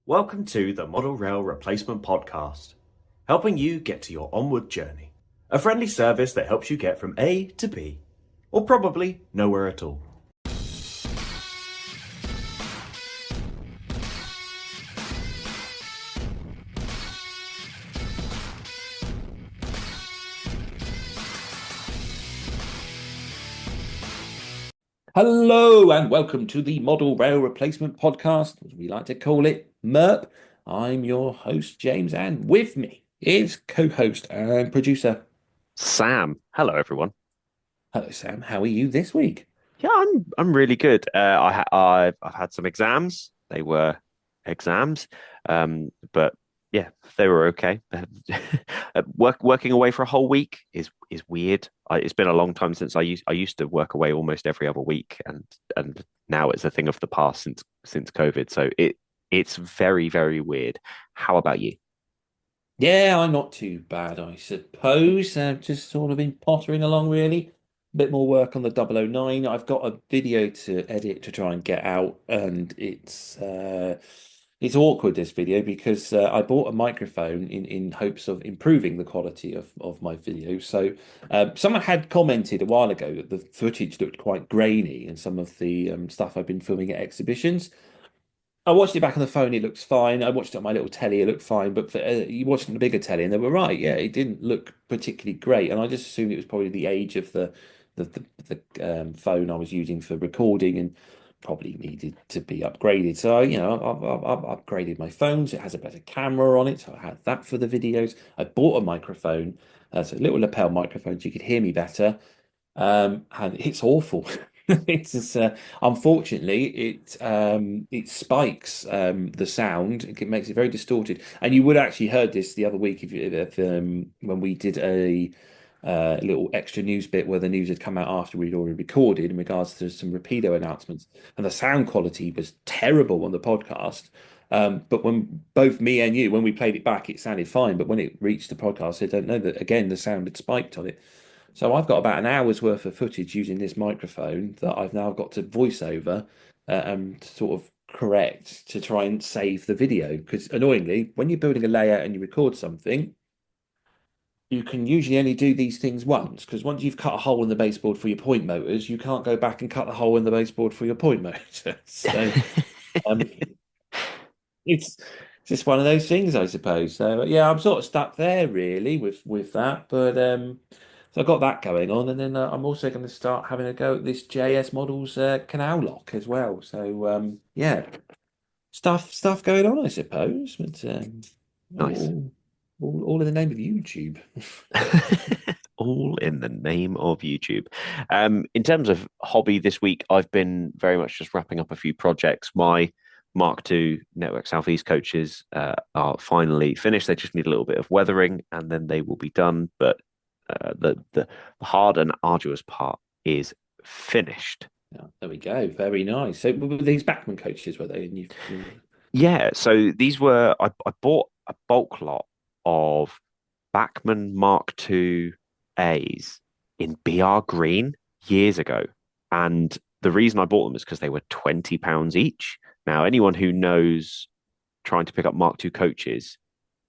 Welcome to the Model Rail Replacement Podcast, helping you get to your onward journey. A friendly service that helps you get from A to B, or probably nowhere at all. Hello and welcome to the Model Rail Replacement Podcast, as we like to call it, MERP. I'm your host, James, and with me is co-host and producer. Sam, hello everyone. Hello, Sam. How are you this week? Yeah, I'm really good. I've had some exams. They were exams, but yeah, they were okay. Working away for a whole week is weird. It's been a long time since I used to work away almost every other week, and now it's a thing of the past since COVID. So it's very weird. How about you? Yeah, I'm not too bad, I suppose. I've just sort of been pottering along, really. A bit more work on the 009. I've got a video to edit to try and get out, and it's awkward, this video, because I bought a microphone in hopes of improving the quality of my video. So someone had commented a while ago that the footage looked quite grainy and some of the stuff I've been filming at exhibitions. I watched it back on the phone. It looks fine. I watched it on my little telly. It looked fine. But you watched it on the bigger telly, and they were right. Yeah, it didn't look particularly great. And I just assumed it was probably the age of the phone I was using for recording, and probably needed to be upgraded. So I've upgraded my phone, so it has a better camera on it. So I had that for the videos. I bought a microphone, so a little lapel microphone, so you could hear me better. And it's awful. It's just, unfortunately it spikes the sound. It makes it very distorted. And you would actually heard this the other week if when we did a little extra news bit where the news had come out after we'd already recorded in regards to some Rapido announcements, and the sound quality was terrible on the podcast. But when both me and you, when we played it back, it sounded fine. But when it reached the podcast, I don't know that again the sound had spiked on it. So I've got about an hour's worth of footage using this microphone that I've now got to voice over and sort of correct to try and save the video. Because annoyingly, when you're building a layout and you record something, you can usually only do these things once. Because once you've cut a hole in the baseboard for your point motors, you can't go back and cut the hole in the baseboard for your point motor. So um, it's just one of those things, I suppose. So yeah, I'm sort of stuck there really with that. But so I got that going on, and then I'm also going to start having a go at this JS Models canal lock as well. So yeah, stuff going on, I suppose. But Nice. all in the name of YouTube. All in the name of YouTube. In terms of hobby this week, I've been very much just wrapping up a few projects. My Mark II Network Southeast coaches are finally finished. They just need a little bit of weathering, and then they will be done. But the hard and arduous part is finished. Yeah, there we go. Very nice. So were these Backman coaches, were they? And Yeah, so these were I bought a bulk lot of Bachmann Mark II A's in BR Green years ago. And the reason I bought them is because they were £20 each. Now, anyone who knows trying to pick up Mark II coaches,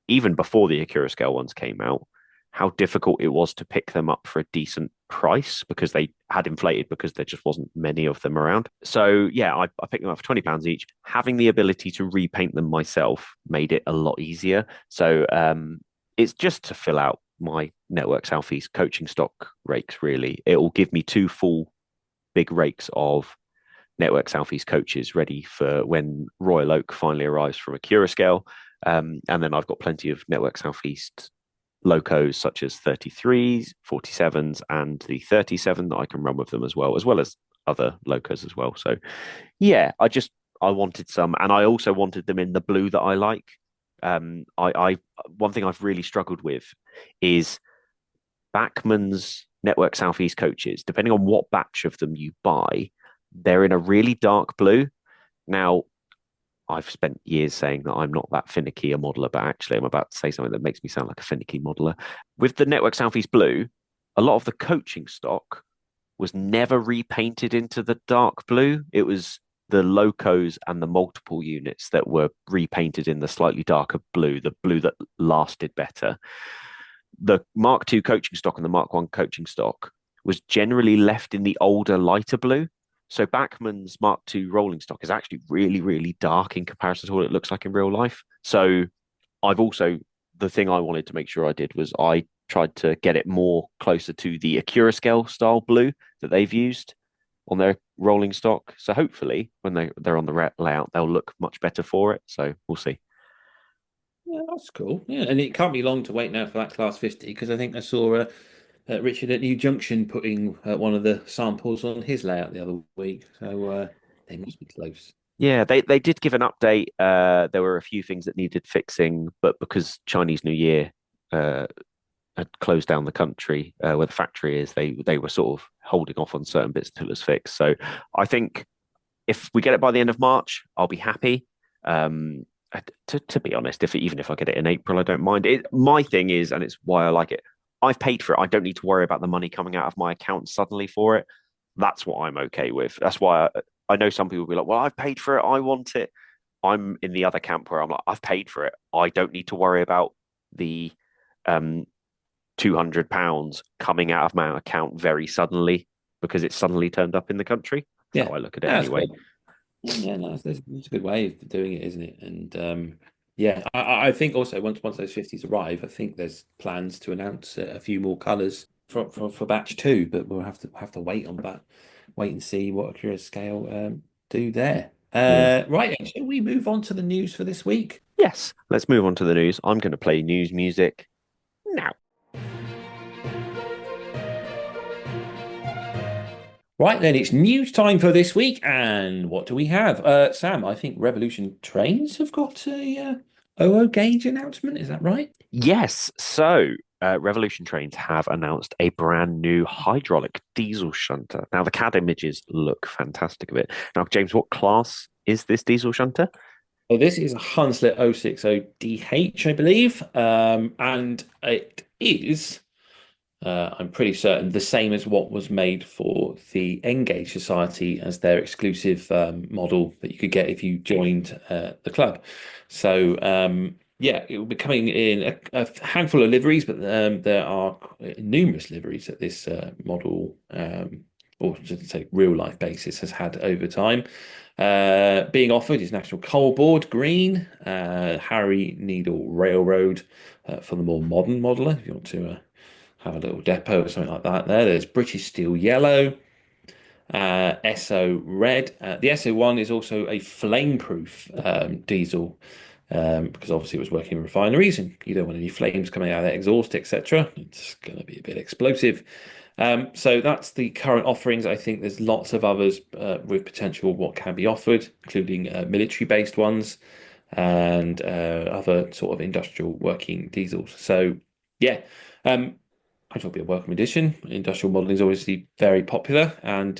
even before the Acura Scale ones came out, how difficult it was to pick them up for a decent price because they had inflated because there just wasn't many of them around. So yeah, I picked them up for £20 each. Having the ability to repaint them myself made it a lot easier. So it's just to fill out my Network Southeast coaching stock rakes, really. It will give me two full big rakes of Network Southeast coaches ready for when Royal Oak finally arrives from Acura Scale. And then I've got plenty of Network Southeast locos such as 33s, 47s, and the 37 that I can run with them as well as other locos as well. So yeah, I wanted some, and I also wanted them in the blue that I like. I one thing I've really struggled with is Bachmann's Network Southeast coaches. Depending on what batch of them you buy, they're in a really dark blue. Now, I've spent years saying that I'm not that finicky a modeler, but actually I'm about to say something that makes me sound like a finicky modeler. With the Network Southeast Blue, a lot of the coaching stock was never repainted into the dark blue. It was the locos and the multiple units that were repainted in the slightly darker blue, the blue that lasted better. The Mark II coaching stock and the Mark I coaching stock was generally left in the older, lighter blue. So Bachmann's Mark II rolling stock is actually really, really dark in comparison to what it looks like in real life. So I've also, the thing I wanted to make sure I did was I tried to get it more closer to the Accurascale style blue that they've used on their rolling stock. So hopefully when they're on the layout, they'll look much better for it. So we'll see. Yeah, that's cool. Yeah, and it can't be long to wait now for that Class 50 because I think I saw Richard at New Junction putting one of the samples on his layout the other week. So they must be close. Yeah, they did give an update. There were a few things that needed fixing, but because Chinese New Year uh, had closed down the country where the factory is, they were sort of holding off on certain bits until it was fixed. So I think if we get it by the end of March, I'll be happy. Um, to be honest, even if I get it in April, I don't mind. My thing is, and it's why I like it. I've paid for it. I don't need to worry about the money coming out of my account suddenly for it. That's what I'm okay with. That's why I know some people will be like, well, I've paid for it. I want it. I'm in the other camp where I'm like, I've paid for it. I don't need to worry about the um, £200 coming out of my account very suddenly because it's suddenly turned up in the country. That's Yeah, how I look at it that's anyway. cool. Yeah, no, that's a good way of doing it, isn't it? And yeah, I think also once those 50s arrive, I think there's plans to announce a few more colours for batch two, but we'll have to wait on that, wait and see what Accurascale do there. Yeah. Right, then, shall we move on to the news for this week? Yes. Let's move on to the news. I'm going to play news music now. Right then, it's news time for this week, and what do we have? Sam, I think Revolution Trains have got a OO gauge announcement. Is that right? Yes. So, Revolution Trains have announced a brand new hydraulic diesel shunter. Now, the CAD images look fantastic of it. Now, James, what class is this diesel shunter? Well, this is a Hunslet 060DH, I believe, and it is. I'm pretty certain the same as what was made for the Engage Society as their exclusive model that you could get if you joined the club. So yeah, it will be coming in a handful of liveries, but there are numerous liveries that this model, or to say real life basis, has had over time. Being offered is National Coal Board Green, Harry Needle Railroad for the more modern modeler, if you want to have a little depot or something like that there. There's British Steel Yellow, Esso Red. The Esso one is also a flame-proof diesel because obviously it was working in refineries and you don't want any flames coming out of that exhaust, etc. It's going to be a bit explosive. So that's the current offerings. I think there's lots of others with potential what can be offered, including military-based ones and other sort of industrial working diesels. So yeah, I thought it'd be a welcome addition. Industrial modelling is obviously very popular, and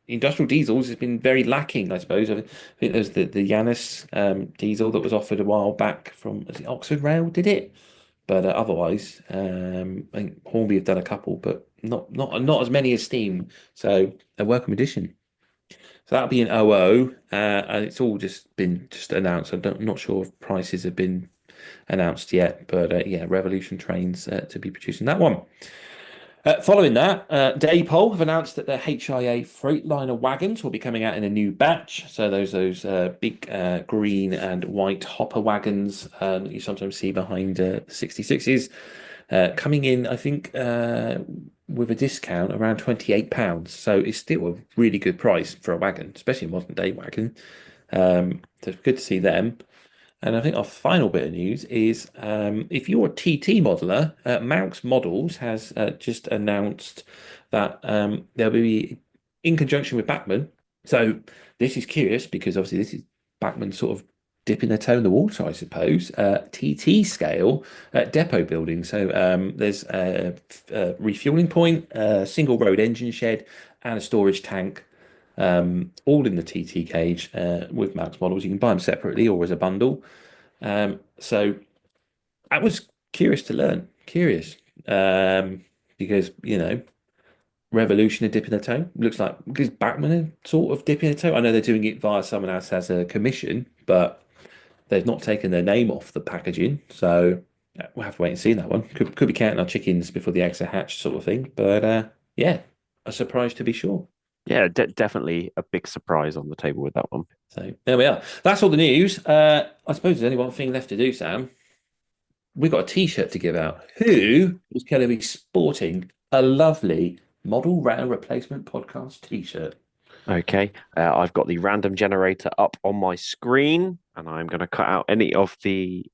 industrial diesels has been very lacking, I suppose. I think there's the Yanis diesel that was offered a while back from, was it Oxford Rail, did it? But otherwise, I think Hornby have done a couple, but not as many as Steam. So a welcome addition. So that'll be an OO, and it's all just been announced. I'm not sure if prices have been announced yet, but yeah, Revolution Trains to be producing that one. Following that, Daypol have announced that their HIA Freightliner wagons will be coming out in a new batch. So those big green and white hopper wagons that you sometimes see behind the 66s coming in, I think, with a discount around £28. So it's still a really good price for a wagon, especially a modern day wagon. So it's good to see them. And I think our final bit of news is if you're a TT modeler, Manx Models has just announced that they'll be in conjunction with Bachmann. So this is curious because obviously this is Bachmann sort of dipping their toe in the water, I suppose. TT scale depot building. So there's a refueling point, a single road engine shed, and a storage tank. All in the TT cage with Manx Models. You can buy them separately or as a bundle. So I was curious to learn, because Revolution are dipping their toe. Looks like because Bachmann are sort of dipping their toe. I know they're doing it via someone else as a commission, but they've not taken their name off the packaging. So we'll have to wait and see that one. Could be counting our chickens before the eggs are hatched, sort of thing. But yeah, a surprise to be sure. Yeah, definitely a big surprise on the table with that one. So there we are. That's all the news. I suppose there's only one thing left to do, Sam. We've got a T-shirt to give out. Who is going to be sporting a lovely Model Rail Replacement Podcast T-shirt? Okay, I've got the random generator up on my screen, and I'm going to cut out any of the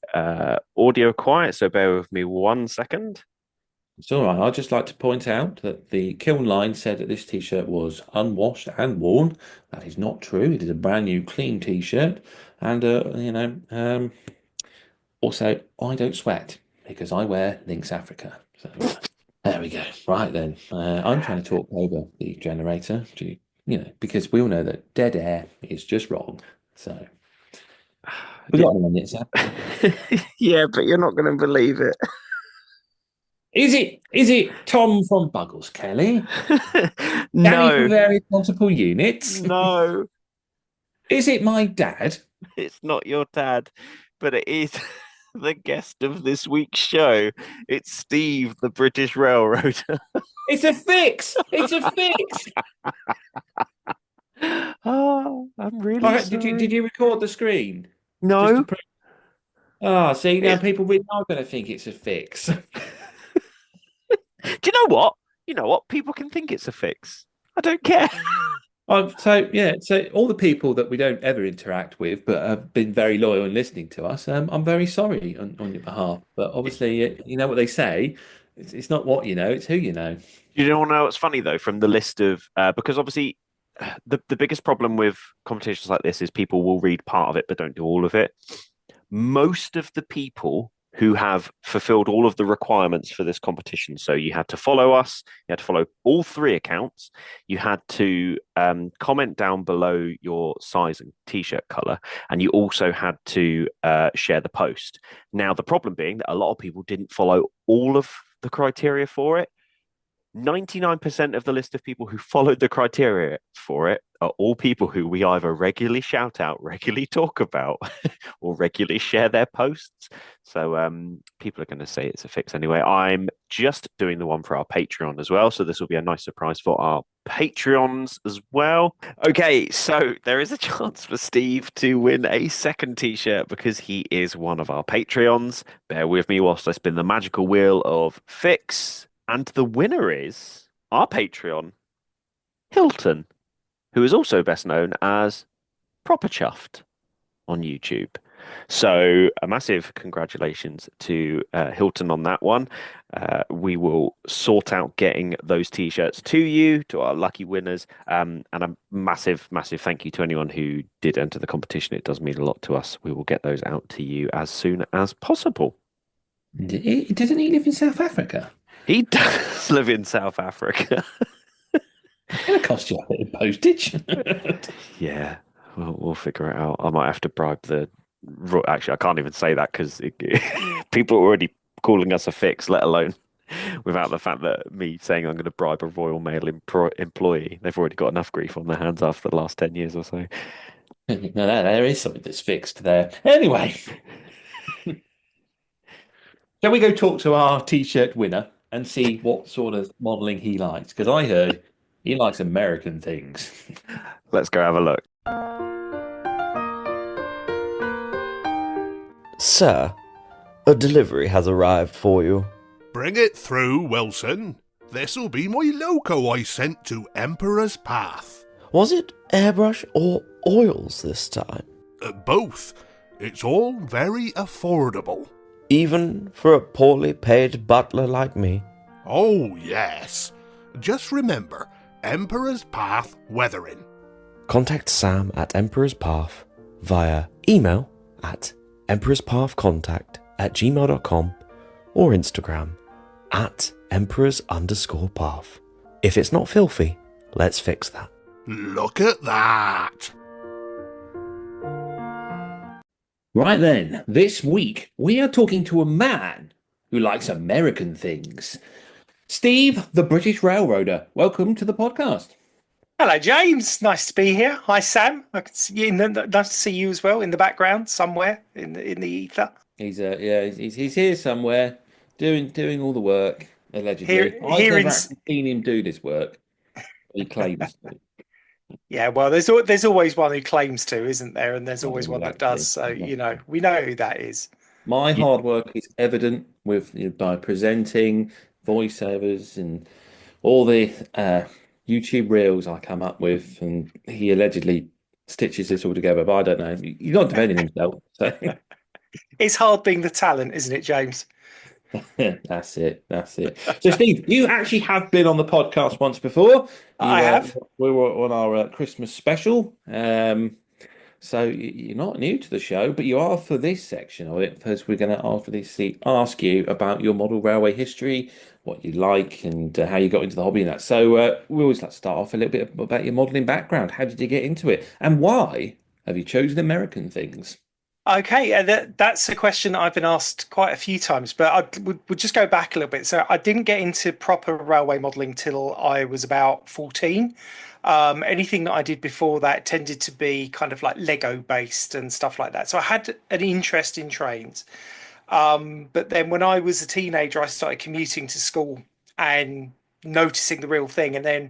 audio quiet, so bear with me 1 second. It's all right. I'd just like to point out that the Kiln line said that this T-shirt was unwashed and worn. That is not true. It is a brand new, clean T-shirt. And, also, I don't sweat because I wear Lynx Africa. So there we go. Right then. I'm trying to talk over the generator to, because we all know that dead air is just wrong. So we got anyone yet, Sam? Yeah, but you're not going to believe it. Is it Tom from Buggles, Kelly? Danny No, from Various Multiple Units? no, Is it my dad? it's not your dad, but it is the guest of this week's show. It's Steve, the British Railroader. It's a fix. It's a fix. Oh, I'm really sorry. Did you record the screen? No. See, now people really are going to think it's a fix. Do you know what? You know what? People can think it's a fix. I don't care. So all the people that we don't ever interact with, but have been very loyal and listening to us, I'm very sorry on your behalf. But obviously, you know what they say. It's not what you know, it's who you know. You don't know what's funny though, from the list of because obviously the biggest problem with competitions like this is people will read part of it but don't do all of it. Most of the people who have fulfilled all of the requirements for this competition. So you had to follow us, you had to follow all 3 accounts, you had to comment down below your size and t-shirt color, and you also had to share the post. Now, the problem being that a lot of people didn't follow all of the criteria for it. 99% of the list of people who followed the criteria for it are all people who we either regularly shout out, regularly talk about, or regularly share their posts. So people are going to say it's a fix anyway. I'm just doing the one for our Patreon as well. So this will be a nice surprise for our Patreons as well. Okay, so there is a chance for Steve to win a second t-shirt because he is one of our Patreons. Bear with me whilst I spin the magical wheel of fix. And the winner is our Patreon, Hilton, who is also best known as Proper Chuffed on YouTube. So a massive congratulations to Hilton on that one. We will sort out getting those t-shirts to you, to our lucky winners. And a massive, massive thank you to anyone who did enter the competition. It does mean a lot to us. We will get those out to you as soon as possible. Doesn't he live in South Africa? He does live in South Africa. It's going to cost you a bit of postage. Yeah, we'll figure it out. I might have to bribe the... Actually, I can't even say that because people are already calling us a fix, let alone without the fact that me saying I'm going to bribe a Royal Mail employee. They've already got enough grief on their hands after the last 10 years or so. No, there is something that's fixed there. Anyway, shall we go talk to our t-shirt winner and see what sort of modelling he likes? Because I heard he likes American things. Let's go have a look. Sir, a delivery has arrived for you. Bring it through, Wilson. This'll be my loco I sent to Emperor's Path. Was it airbrush or oils this time? Both. It's all very affordable. Even for a poorly paid butler like me? Oh, yes. Just remember, Emperor's Path Weathering. Contact Sam at Emperor's Path via email at emperorspathcontact@gmail.com or Instagram at emperors_path. If it's not filthy, let's fix that. Look at that. Right then, this week we are talking to a man who likes American things. Steve, the British Railroader. Welcome to the podcast. Hello, James. Nice to be here. Hi, Sam. I can see you. Nice to see you as well in the background somewhere in the ether. He's here somewhere doing all the work, allegedly. Here, I've here never in. actually seen him do this work. He claims to. Yeah, well, there's always one who claims to, isn't there? And there's Oh, always one that exactly. does. So we know who that is. My Yeah. hard work is evident by presenting voiceovers and all the YouTube reels I come up with, and he allegedly stitches this all together. But I don't know. He's not defending himself. So It's hard being the talent, isn't it, James? that's it. That's it. So, Steve, you actually have been on the podcast once before. I have. We were on our Christmas special. So you're not new to the show, but you are for this section of it, because we're going to obviously ask you about your model railway history, what you like, and how you got into the hobby and that. So we always like to start off a little bit about your modelling background. How did you get into it, and why have you chosen American things? Okay, that's a question I've been asked quite a few times, but I would just go back a little bit. So I didn't get into proper railway modelling till I was about 14. Anything that I did before that tended to be kind of like Lego based and stuff like that. So I had an interest in trains. But then when I was a teenager, I started commuting to school and noticing the real thing. And then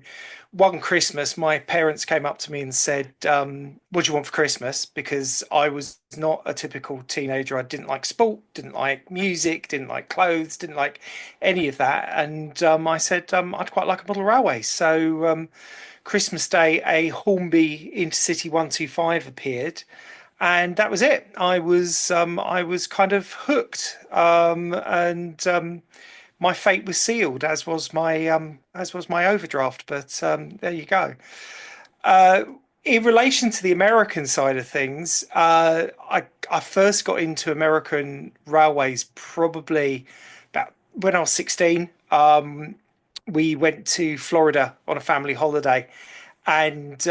one Christmas, my parents came up to me and said, "What do you want for Christmas?" Because I was not a typical teenager. I didn't like sport, didn't like music, didn't like clothes, didn't like any of that. And I said, I'd quite like a model railway. So Christmas Day, a Hornby Intercity 125 appeared, and that was it. I was kind of hooked, and my fate was sealed, as was my overdraft. But there you go. Uh, in relation to the American side of things, I first got into American railways probably about when I was 16. We went to Florida on a family holiday, and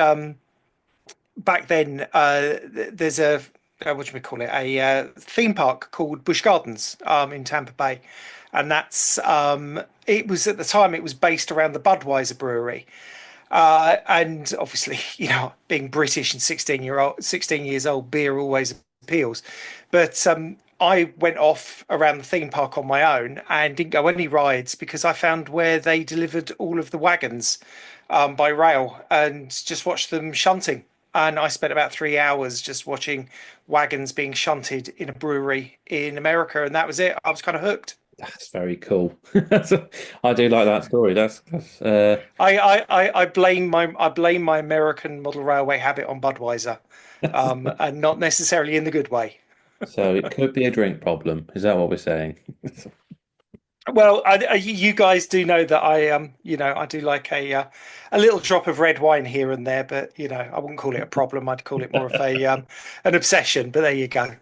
back then there's a what do we call it, a theme park called Busch Gardens in Tampa Bay, and that's it was at the time it was based around the Budweiser brewery. And obviously, being British and 16 years old, beer always appeals. But I went off around the theme park on my own and didn't go any rides because I found where they delivered all of the wagons by rail and just watched them shunting. And I spent about 3 hours just watching wagons being shunted in a brewery in America, and that was it. I was kind of hooked. That's very cool. I do like that story. I blame my American model railway habit on Budweiser, and not necessarily in the good way. So it could be a drink problem. Is that what we're saying? Well, you guys do know that I do like a little drop of red wine here and there, but I wouldn't call it a problem. I'd call it more of a an obsession. But there you go.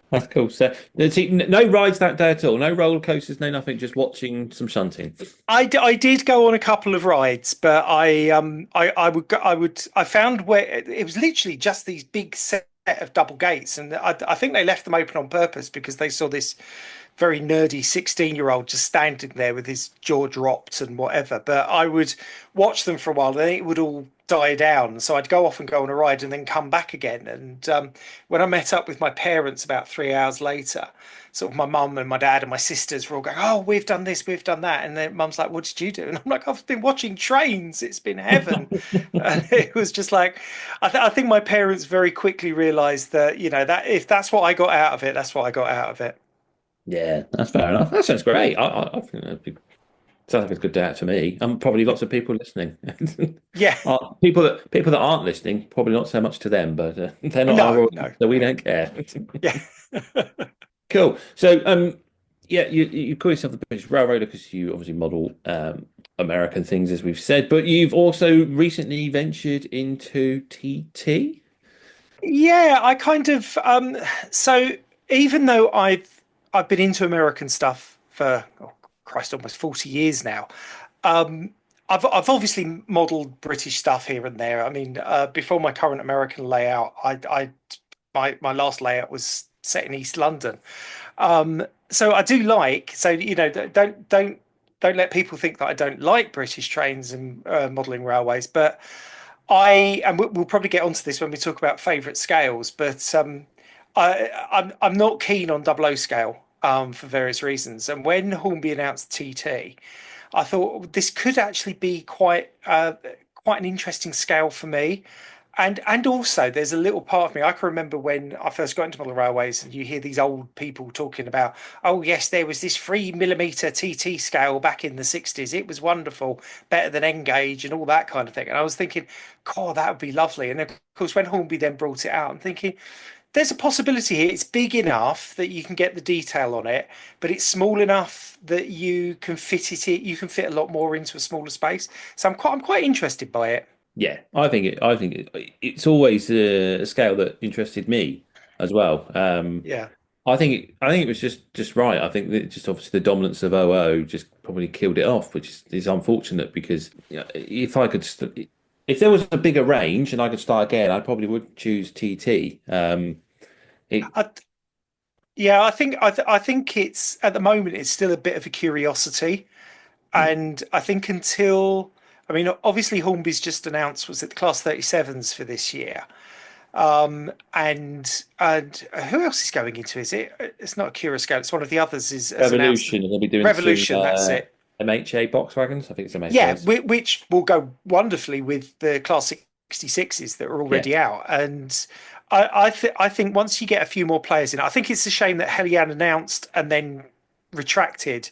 That's cool. So, no rides that day at all. No roller coasters. No nothing. Just watching some shunting. I did go on a couple of rides, but I found where it was literally just these big set of double gates, and I think they left them open on purpose because they saw this very nerdy 16-year-old just standing there with his jaw dropped and whatever. But I would watch them for a while, then it would all die down. So I'd go off and go on a ride and then come back again. And when I met up with my parents about 3 hours later, sort of my mum and my dad and my sisters were all going, "Oh, we've done this, we've done that." And then mum's like, "What did you do?" And I'm like, "I've been watching trains. It's been heaven." And it was just like, I think my parents very quickly realized that, that if that's what I got out of it, that's what I got out of it. Yeah, that's fair enough. That sounds great. I think sounds like it's a good day out to me. Probably lots of people listening. Yeah. People that aren't listening, probably not so much to them, but they're not our audience, so we don't care. Yeah. Cool. So, yeah, you call yourself the British Railroader because you obviously model American things, as we've said, but you've also recently ventured into TT. Yeah, I kind of so even though I've been into American stuff for Christ, almost 40 years now. I've obviously modelled British stuff here and there. I mean, before my current American layout, my last layout was set in East London. So I do like. So don't don't let people think that I don't like British trains and modelling railways, but we'll probably get onto this when we talk about favourite scales, but I'm not keen on double O scale for various reasons. And when Hornby announced TT, I thought this could actually be quite an interesting scale for me. And also, there's a little part of me. I can remember when I first got into model railways, and you hear these old people talking about, oh yes, there was this 3 mm TT scale back in the 60s. It was wonderful, better than N gauge and all that kind of thing. And I was thinking, God, that would be lovely. And of course, when Hornby then brought it out, I'm thinking, there's a possibility here. It's big enough that you can get the detail on it, but it's small enough that you can fit it. You can fit a lot more into a smaller space. So I'm quite interested by it. Yeah, it's always a scale that interested me as well. Yeah. I think it was just right. I think that just obviously the dominance of OO just probably killed it off, which is unfortunate because if I could, if there was a bigger range and I could start again, I probably would choose TT. I, yeah, I think it's at the moment it's still a bit of a curiosity, and I think until I mean obviously Hornby's just announced was it the Class 37s for this year, and who else is going into is it? It's not a Cura scale. It's one of the others has announced Revolution, and they'll be doing Revolution. soon, That's it. MHA box wagons. I think it's Yeah, MHAs. which will go wonderfully with the Class 66s that are already out. And I think once you get a few more players in, I think it's a shame that Helian announced and then retracted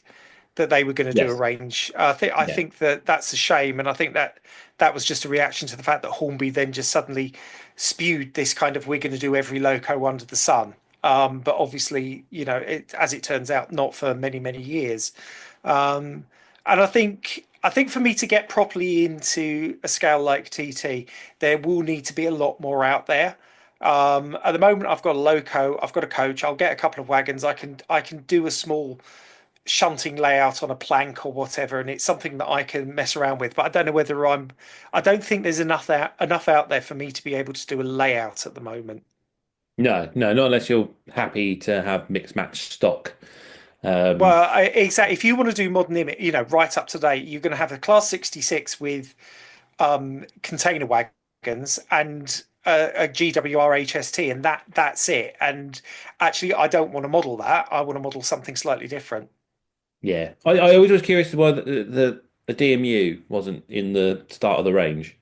that they were going to do a Yes. range. I think that that's a shame, and I think that that was just a reaction to the fact that Hornby then just suddenly spewed this kind of we're going to do every loco under the sun. But obviously, as it turns out, not for many years. Um, and I think for me to get properly into a scale like TT, there will need to be a lot more out there. At the moment, I've got a loco, I've got a coach, I'll get a couple of wagons. I can do a small shunting layout on a plank or whatever, and it's something that I can mess around with. But I don't know whether I don't think there's enough out there for me to be able to do a layout at the moment. No, not unless you're happy to have mixed match stock. Well, exactly. If you want to do modern image, right up to date, you're going to have a Class 66 with container wagons and a GWR HST, and that's it. And actually, I don't want to model that. I want to model something slightly different. Yeah, I always was curious why the DMU wasn't in the start of the range.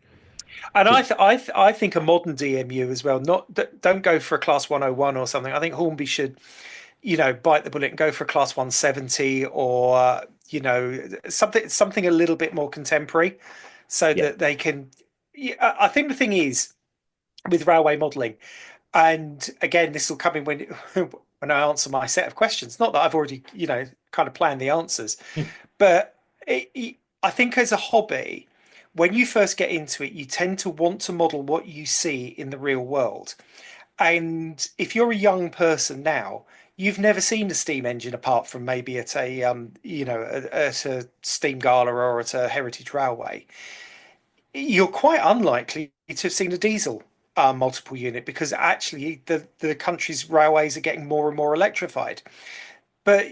And I think a modern DMU as well. Don't go for a Class 101 or something. I think Hornby should, bite the bullet and go for a Class 170 or something a little bit more contemporary, so Yeah. that they can. Yeah, I think the thing is with railway modelling, and again, this will come in when when I answer my set of questions. Not that I've already, kind of planned the answers, but I think as a hobby, when you first get into it, you tend to want to model what you see in the real world. And if you're a young person now, you've never seen a steam engine apart from maybe at at a steam gala or at a heritage railway. You're quite unlikely to have seen a diesel multiple unit because actually the country's railways are getting more and more electrified. But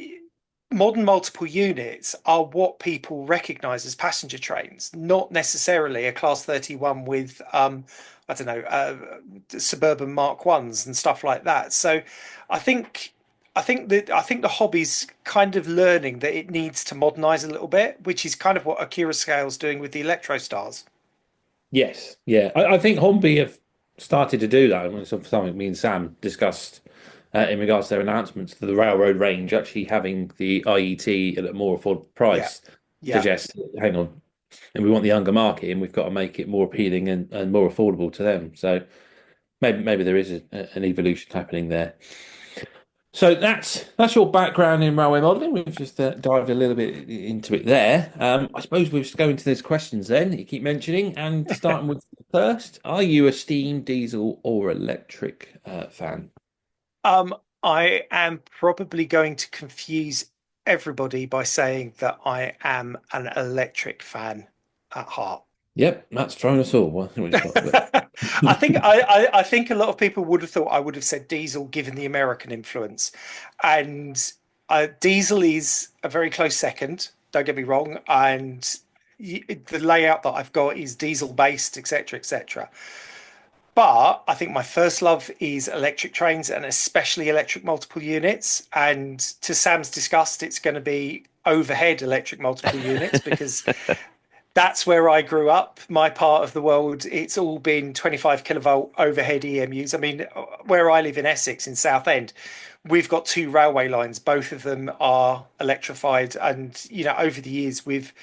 modern multiple units are what people recognize as passenger trains, not necessarily a Class 31 with I don't know, suburban Mark Ones and stuff like that. So I think I think the hobby's kind of learning that it needs to modernize a little bit, which is kind of what Akira Scale's doing with the Electro Stars. Yes, yeah. I think Hornby have started to do that. And it's something me and Sam discussed in regards to their announcements to the railroad range actually having the IET at a more affordable price. Yeah. Suggests, hang on, and we want the younger market, and we've got to make it more appealing and more affordable to them. So maybe there is an evolution happening there. So that's your background in railway modelling. We've just dived a little bit into it there. I suppose we'll just go into those questions then that you keep mentioning, and starting with the first: are you a steam, diesel, or electric fan? I am probably going to confuse everybody by saying that I am an electric fan at heart. Yep, that's thrown us all. I think a lot of people would have thought I would have said diesel given the American influence, and diesel is a very close second. don't get me wrong, and the layout that I've got is diesel based, etc., etc. But I think my first love is electric trains, and especially electric multiple units. And to Sam's disgust, it's going to be overhead electric multiple units because that's where I grew up. My part of the world, it's all been 25 kilovolt overhead EMUs. I mean, where I live in Essex, in Southend, we've got two railway lines. Both of them are electrified, and over the years, we've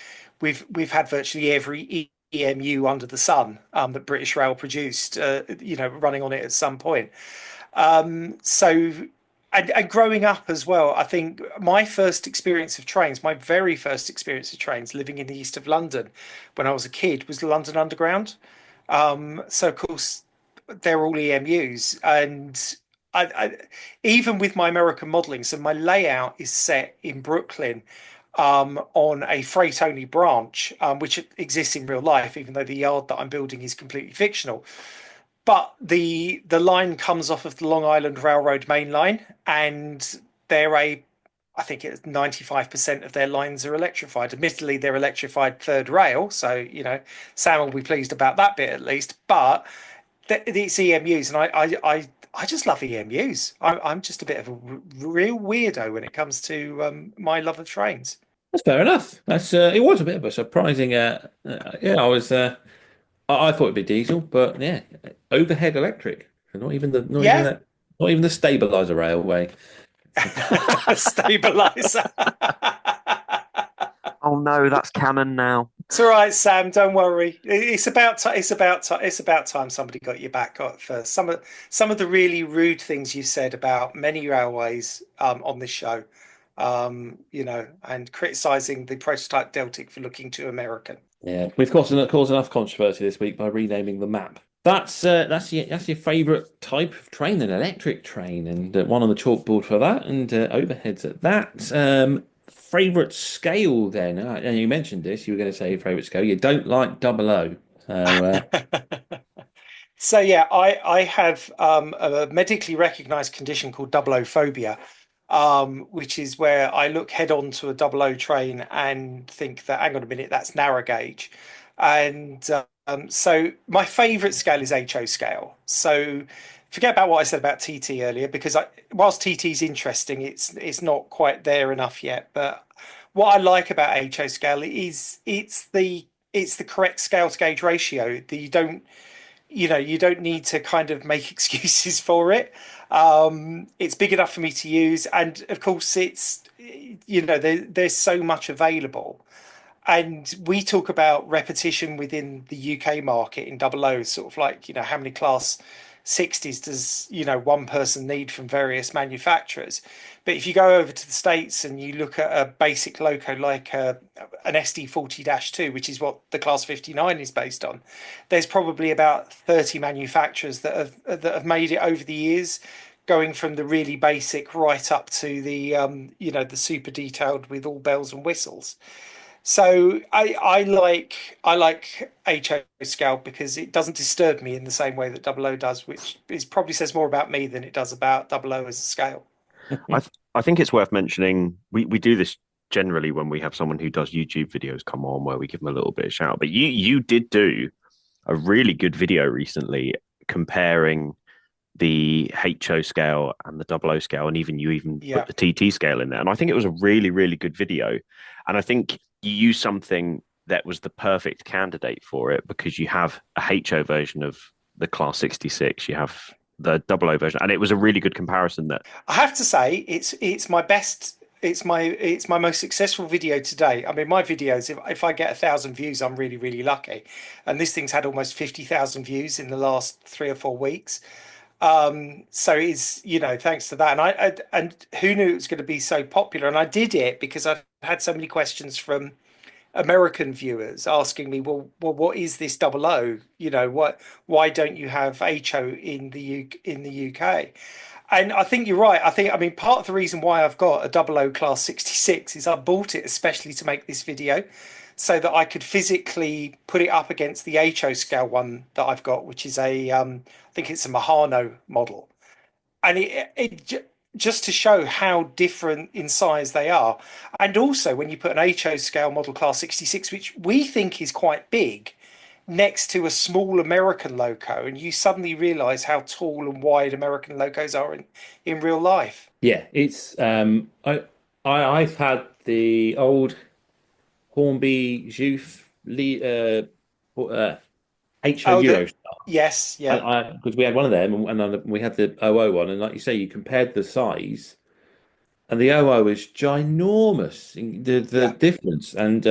had virtually every EMU under the sun that British Rail produced, running on it at some point. So, and growing up as well, I think my first experience of trains, my very first experience of trains, living in the east of London when I was a kid, was the London Underground. So of course they're all EMUs, and I even with my American modelling, so my layout is set in Brooklyn, on a freight only branch, which exists in real life, even though the yard that I'm building is completely fictional. But the line comes off of the Long Island Railroad main line, and I think it's 95% of their lines are electrified. Admittedly, they're electrified third rail, so Sam will be pleased about that bit at least. But it's EMUs, and I just love EMUs. I'm just a bit of a real weirdo when it comes to my love of trains. That's fair enough. That's it was a bit of a surprising. Yeah, I was. I thought it'd be diesel, but yeah, overhead electric. Not even the Yeah, not even the stabilizer railway. stabilizer. Oh no, that's canon now. It's all right, Sam. Don't worry. It's about time somebody got your back up for some of the really rude things you said about many railways on this show. And criticizing the prototype Deltic for looking too American. Yeah, we've caused enough controversy this week by renaming the map. That's your favourite type of train, an electric train, and one on the chalkboard for that, and overheads at that. Favourite scale then? And you mentioned this. You were going to say your favourite scale. You don't like double O. So, So yeah, I have a medically recognised condition called double O phobia, which is where I look head on to a double O train and think that, hang on a minute, that's narrow gauge. And so my favourite scale is HO scale. So forget about what I said about TT earlier, because whilst TT is interesting, it's not quite there enough yet. But what I like about HO scale is it's the correct scale to gauge ratio. That you don't need to kind of make excuses for it. It's big enough for me to use, and of course there's so much available. And we talk about repetition within the UK market in double O, sort of like, how many class 60s does, one person need from various manufacturers. But if you go over to the States and you look at a basic loco like an SD40-2, which is what the class 59 is based on, there's probably about 30 manufacturers that have made it over the years, going from the really basic right up to the super detailed with all bells and whistles. So I like HO scale because it doesn't disturb me in the same way that double O does, which probably says more about me than it does about double O as a scale. I think it's worth mentioning. We do this generally when we have someone who does YouTube videos come on, where we give them a little bit of shout. But you did do a really good video recently comparing the HO scale and the double O scale, and you Yeah. put the TT scale in there. And I think it was a really, really good video. And I think you used something that was the perfect candidate for it, because you have a HO version of the class 66, you have the double O version, and it was a really good comparison that I have to say it's my best. It's my most successful video today. I mean, my videos, if I get 1,000 views, I'm really, really lucky. And this thing's had almost 50,000 views in the last 3 or 4 weeks. So it's, thanks to that. And who knew it was going to be so popular? And I did it because I've had so many questions from American viewers asking me, well, what is this double O? Why don't you have HO in the UK? And I think you're right. I mean, part of the reason why I've got a double O class 66 is I bought it especially to make this video, so that I could physically put it up against the HO scale one that I've got, which is I think it's a Mahano model. And just to show how different in size they are. And also, when you put an HO scale model class 66, which we think is quite big, next to a small American loco, and you suddenly realize how tall and wide American locos are in real life. Yeah, it's I've had the old Hornby Jouffe HO Oh, Euro. yes, yeah, Because we had one of them, and we had the OO one, and like you say, you compared the size, and the OO is ginormous. The yeah, difference, and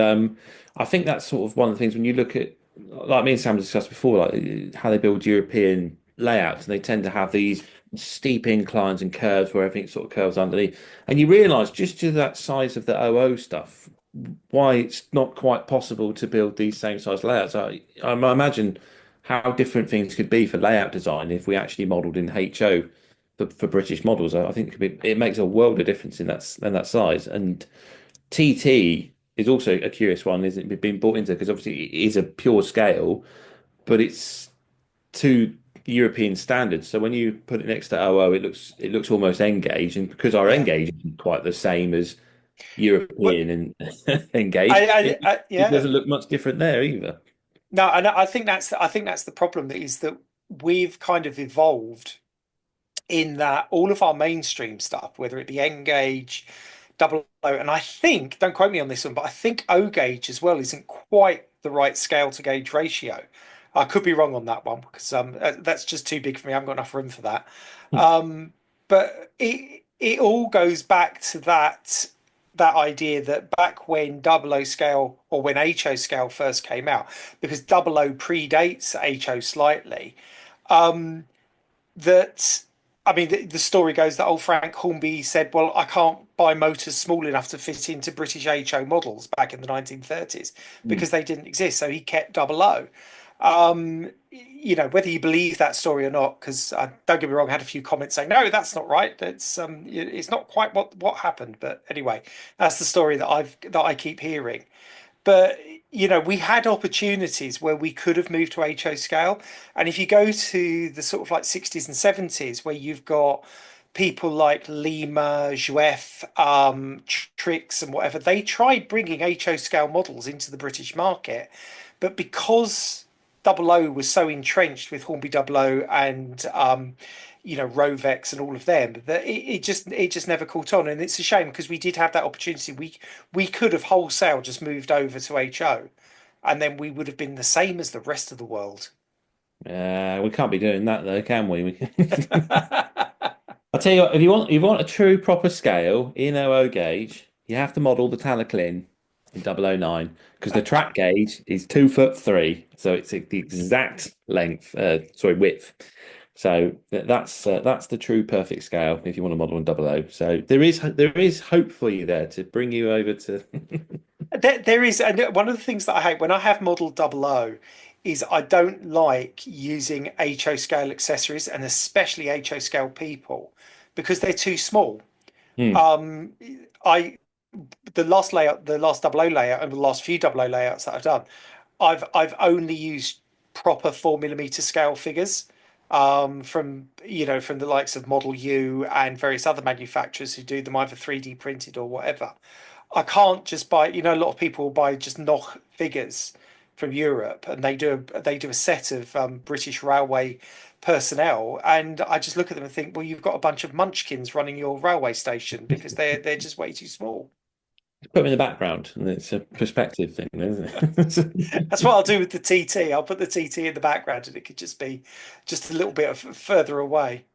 I think that's sort of one of the things when you look at, like me and Sam discussed before, like how they build European layouts, and they tend to have these steep inclines and curves where everything sort of curves underneath, and you realise just to that size of the OO stuff, why it's not quite possible to build these same size layouts. I imagine how different things could be for layout design if we actually modelled in HO for British models. I think it makes a world of difference in that size. And TT is also a curious one, isn't it? Being brought into because obviously it is a pure scale, but it's to European standards. So when you put it next to OO, it looks almost N gauge, and because our N yeah. gauge isn't quite the same as But European and N gauge, it yeah, doesn't look much different there either. no, and I think that's the problem is that we've kind of evolved in that all of our mainstream stuff, whether it be N-gauge, double O, and I think, don't quote me on this one, but I think O-gauge as well isn't quite the right scale to gauge ratio. I could be wrong on that one because that's just too big for me. I haven't got enough room for that. Um, but it all goes back to that idea that back when double O scale or when HO scale first came out, because double O predates HO slightly, um, that I mean, the story goes that old Frank Hornby said, "Well, I can't buy motors small enough to fit into British HO models back in the 1930s Hmm. because they didn't exist." So he kept double O. Whether you believe that story or not, because don't get me wrong, I had a few comments saying, "No, that's not right. It's not quite what happened." But anyway, that's the story that I keep hearing. But we had opportunities where we could have moved to HO scale. And if you go to the sort of like 60s and 70s, where you've got people like Lima, Juef, Trix, and whatever, they tried bringing HO scale models into the British market. But because Double O was so entrenched with Hornby Double O and Rovex and all of them, that it just never caught on, and it's a shame because we did have that opportunity. We could have wholesale just moved over to HO, and then we would have been the same as the rest of the world. We can't be doing that though, can we? I'll tell you what, if you want a true proper scale in OO gauge, you have to model the Talaclin in 009 because the track gauge is 2'3", so it's the exact length, width. So that's the true perfect scale if you want to model in 00. So there is hope for you there to bring you over to. There is, and one of the things that I hate when I have model double O is I don't like using HO scale accessories and especially HO scale people because they're too small. Hmm. Um, I the last layout, the last double O layout, and the last few double O layouts that I've done, I've only used proper 4mm scale figures from the likes of Model U and various other manufacturers who do them either 3D printed or whatever. I can't just buy, a lot of people buy just knock figures from Europe and they do a set of British Railway personnel, and I just look at them and think, well, you've got a bunch of munchkins running your railway station because they're just way too small. Put them in the background, and it's a perspective thing, isn't it? That's what I'll do with the TT. I'll put the TT in the background, and it could just be just a little bit further away.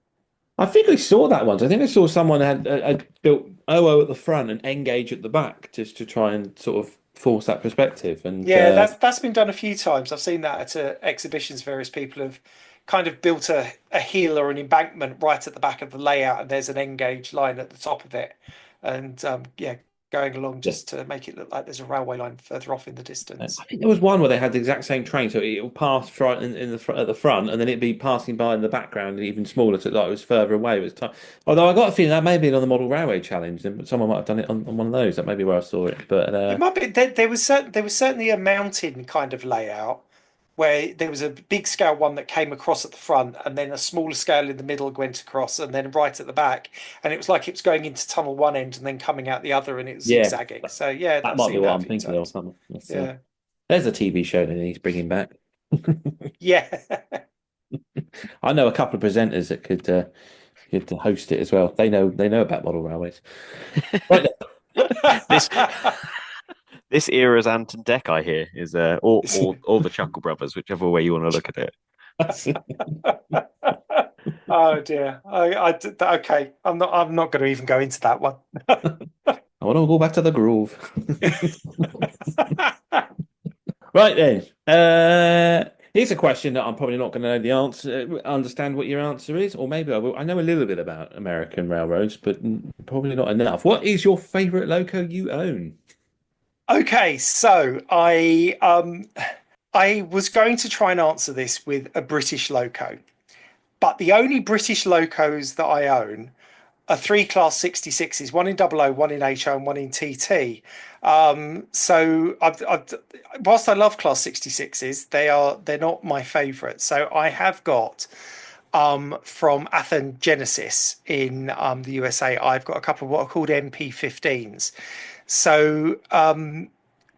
I think I saw that once. I think I saw someone had built OO at the front and N gauge at the back just to try and sort of force that perspective. And Yeah, that's been done a few times. I've seen that at exhibitions. Various people have kind of built a hill or an embankment right at the back of the layout, and there's an N gauge line at the top of it, and yeah, going along yeah, just to make it look like there's a railway line further off in the I distance. think there was one where they had the exact same train, so it will pass right in the front at the front, and then it'd be passing by in the background, even smaller, so like it was further away. It was time. Although I got a feeling that may have been on the Model Railway Challenge, and someone might have done it on one of those. That may be where I saw it. But It might be there was certainly a mountain kind of layout where there was a big scale one that came across at the front, and then a smaller scale in the middle went across, and then right at the back, and it was like it was going into tunnel one end and then coming out the other, and it was Yeah, zigzagging. So yeah, that I've might be seen what that a I'm few thinking of. times. Something. That's, Yeah, there's a TV show that he's bringing back. yeah. I know a couple of presenters that could host it as well. They know about model railways. Right. This this era's Ant and Dec, I hear, is all the Chuckle Brothers, whichever way you want to look at it. Oh dear. Okay. I'm not going to even go into that one. I want to go back to the groove. Right then. Here's a question that I'm probably not going to know the answer, understand what your answer is, or maybe I will. I know a little bit about American railroads, but probably not enough. What is your favorite loco you own? Okay, so I was going to try and answer this with a British loco, but the only British locos that I own are three Class 66s, one in double O, one in HO, and one in TT. So whilst I love Class 66s, they're not my favourite. So I have got from Athen Genesis in the USA, I've got a couple of what are called MP15s. So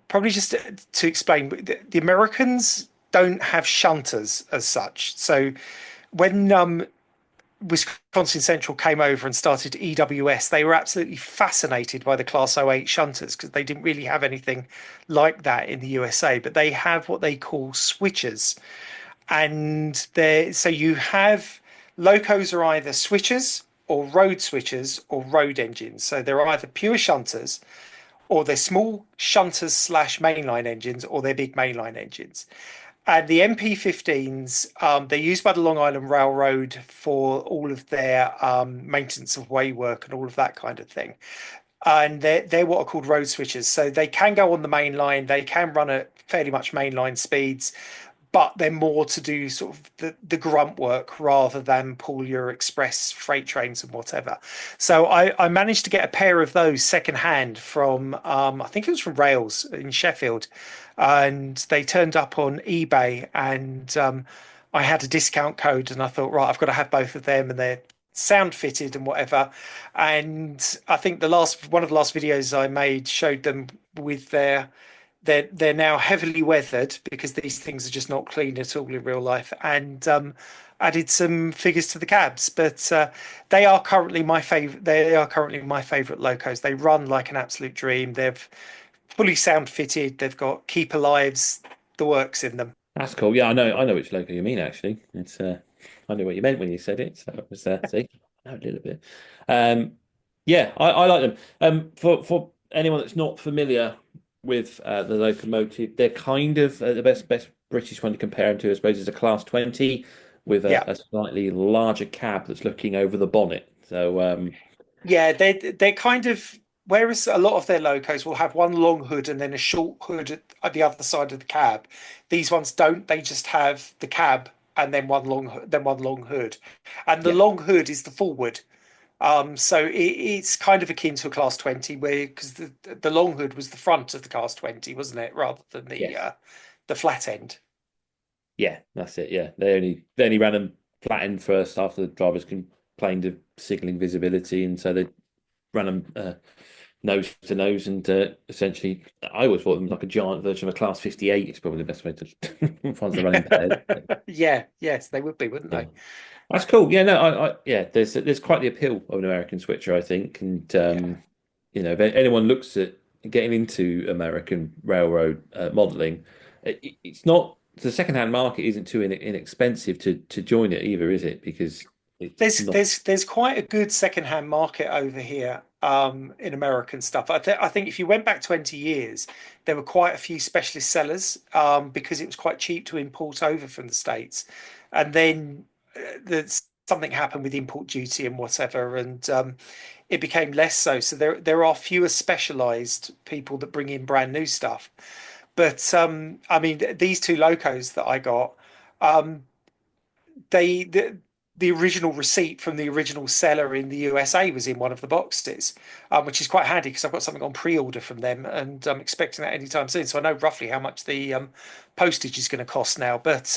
probably just to explain, the Americans don't have shunters as such. So when Wisconsin Central came over and started EWS, they were absolutely fascinated by the Class '08 shunters because they didn't really have anything like that in the USA. But they have what they call switchers, and so you have locos are either switchers or road switchers or road engines. So they're either pure shunters or they're small shunters slash mainline engines or they're big mainline engines. And the MP15s, they're used by the Long Island Railroad for all of their maintenance of way work and all of that kind of thing. And they're what are called road switchers. So they can go on the main line, they can run at fairly much mainline speeds, but they're more to do sort of the grunt work rather than pull your express freight trains and whatever. So I managed to get a pair of those secondhand from I think it was from Rails in Sheffield, and they turned up on eBay, and I had a discount code, and I thought, right, I've got to have both of them, and they're sound fitted and whatever. And I think one of the last videos I made showed them with they're now heavily weathered because these things are just not clean at all in real life, and added some figures to the cabs. But they are currently my favorite. They are currently my favorite locos. They run like an absolute dream. They've fully sound fitted. They've got keeper lives, the works in them. That's cool. Yeah, I know which loco you mean actually. It's I knew what you meant when you said it, so it was see, I know a little bit. Um, yeah, I like them. For anyone that's not familiar with the locomotive, they're kind of the best British one to compare them to, I suppose, is a Class 20 with Yeah, a slightly larger cab that's looking over the bonnet. So yeah. They're kind of whereas a lot of their locos will have one long hood and then a short hood at the other side of the cab. These ones don't. They just have the cab and then one long hood, and the yeah, long hood is the forward. So it's kind of akin to a Class 20 where because the long hood was the front of the Class 20, wasn't it, rather than yes, the flat end. yeah, that's it. Yeah, they only ran them flat end first after the drivers complained of signalling visibility, and so they ran them nose to nose, and essentially, I always thought them like a giant version of a Class 58. It's probably the best way to once they're running better. Yeah, yes, they would be, wouldn't Yeah, they? that's cool. Yeah, no, yeah, there's quite the appeal of an American switcher, I think, and Yeah. if anyone looks at getting into American railroad modeling, it's not the second-hand market isn't too inexpensive to join it either, is it? Because it's There's not. there's there's quite a good secondhand market over here in American stuff. I think if you went back 20 years, there were quite a few specialist sellers because it was quite cheap to import over from the States, and then something happened with import duty and whatever, and it became less so. So there are fewer specialized people that bring in brand new stuff. But I mean, these two locos that I got, um, they the original receipt from the original seller in the USA was in one of the boxes, which is quite handy because I've got something on pre-order from them and I'm expecting that anytime soon. So I know roughly how much the postage is going to cost now. But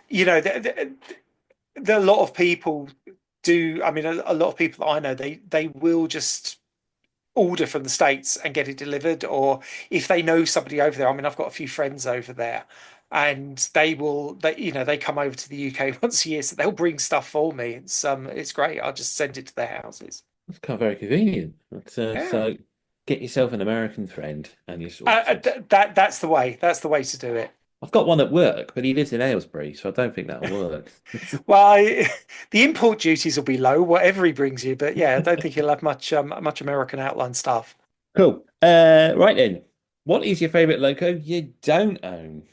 you know, a lot of people do. I mean, a lot of people that I know, they will just order from the States and get it delivered, or if they know somebody over there. I mean, I've got a few friends over there, and they come over to the UK once a year, so they'll bring stuff for me. It's great. I'll just send it to their houses. That's kind of very convenient. Yeah. So get yourself an American friend and you're sorted. That's the way. That's the way to do it. I've got one at work, but he lives in Aylesbury, so I don't think that'll work. Well, the import duties will be low, whatever he brings you. But yeah, I don't think he'll have much American outline stuff. Cool. Right then. What is your favorite loco you don't own?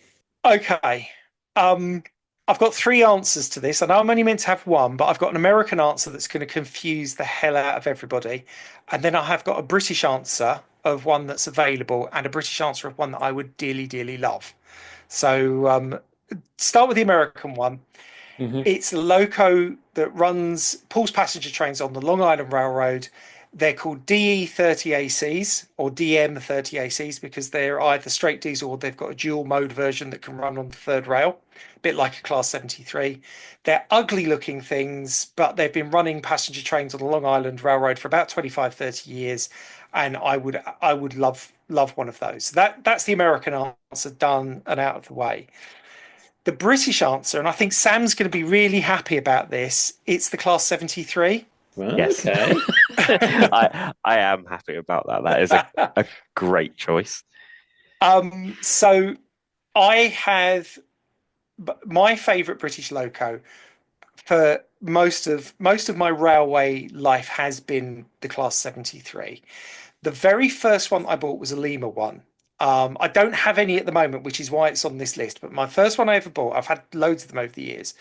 Okay. I've got three answers to this. I know I'm only meant to have one, but I've got an American answer that's going to confuse the hell out of everybody. And then I have got a British answer of one that's available and a British answer of one that I would dearly, dearly love. So start with the American one. Mhm. It's a loco that pulls passenger trains on the Long Island Railroad. They're called DE30ACs or DM30ACs because they're either straight diesel or they've got a dual mode version that can run on the third rail, a bit like a Class 73. They're ugly looking things, but they've been running passenger trains on the Long Island Railroad for about 25, 30 years. And I would love one of those. That's the American answer done and out of the way. The British answer, and I think Sam's going to be really happy about this, it's the Class 73. Well, Yes. okay. I am happy about that. That is a great choice. So I have my favourite British loco for most of my railway life has been the Class 73. The very first one I bought was a Lima one. I don't have any at the moment, which is why it's on this list. But my first one I ever bought, I've had loads of them over the years,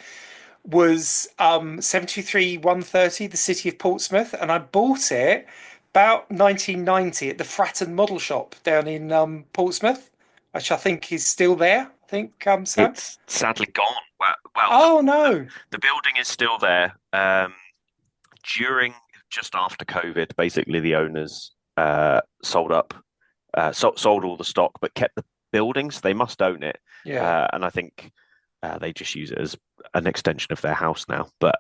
was 73-130, the City of Portsmouth, and I bought it about 1990 at the Fratton Model Shop down in Portsmouth, which I think is still there. I think Sam. It's sadly gone. Well, Oh no! the building is still there. During just after COVID, basically the owners sold all the stock, but kept the buildings. They must own it, Yeah. and I think they just use it as an extension of their house now. But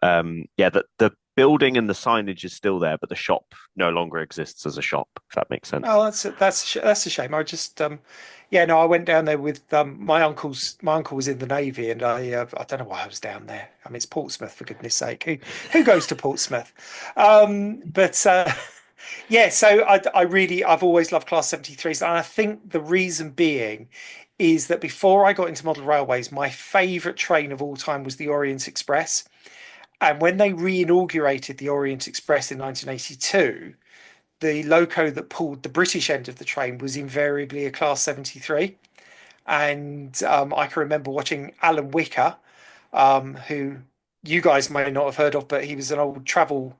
yeah, the building and the signage is still there, but the shop no longer exists as a shop. If that makes sense. Oh, that's a shame. I just yeah, no, I went down there with my uncle was in the Navy, and I don't know why I was down there. I mean, it's Portsmouth, for goodness sake. Who goes to Portsmouth? But yeah, so I've always loved Class 73s, and I think the reason being is that before I got into model railways, my favourite train of all time was the Orient Express. And when they re-inaugurated the Orient Express in 1982, the loco that pulled the British end of the train was invariably a Class 73. And I can remember watching Alan Wicker, who you guys may not have heard of, but he was an old travel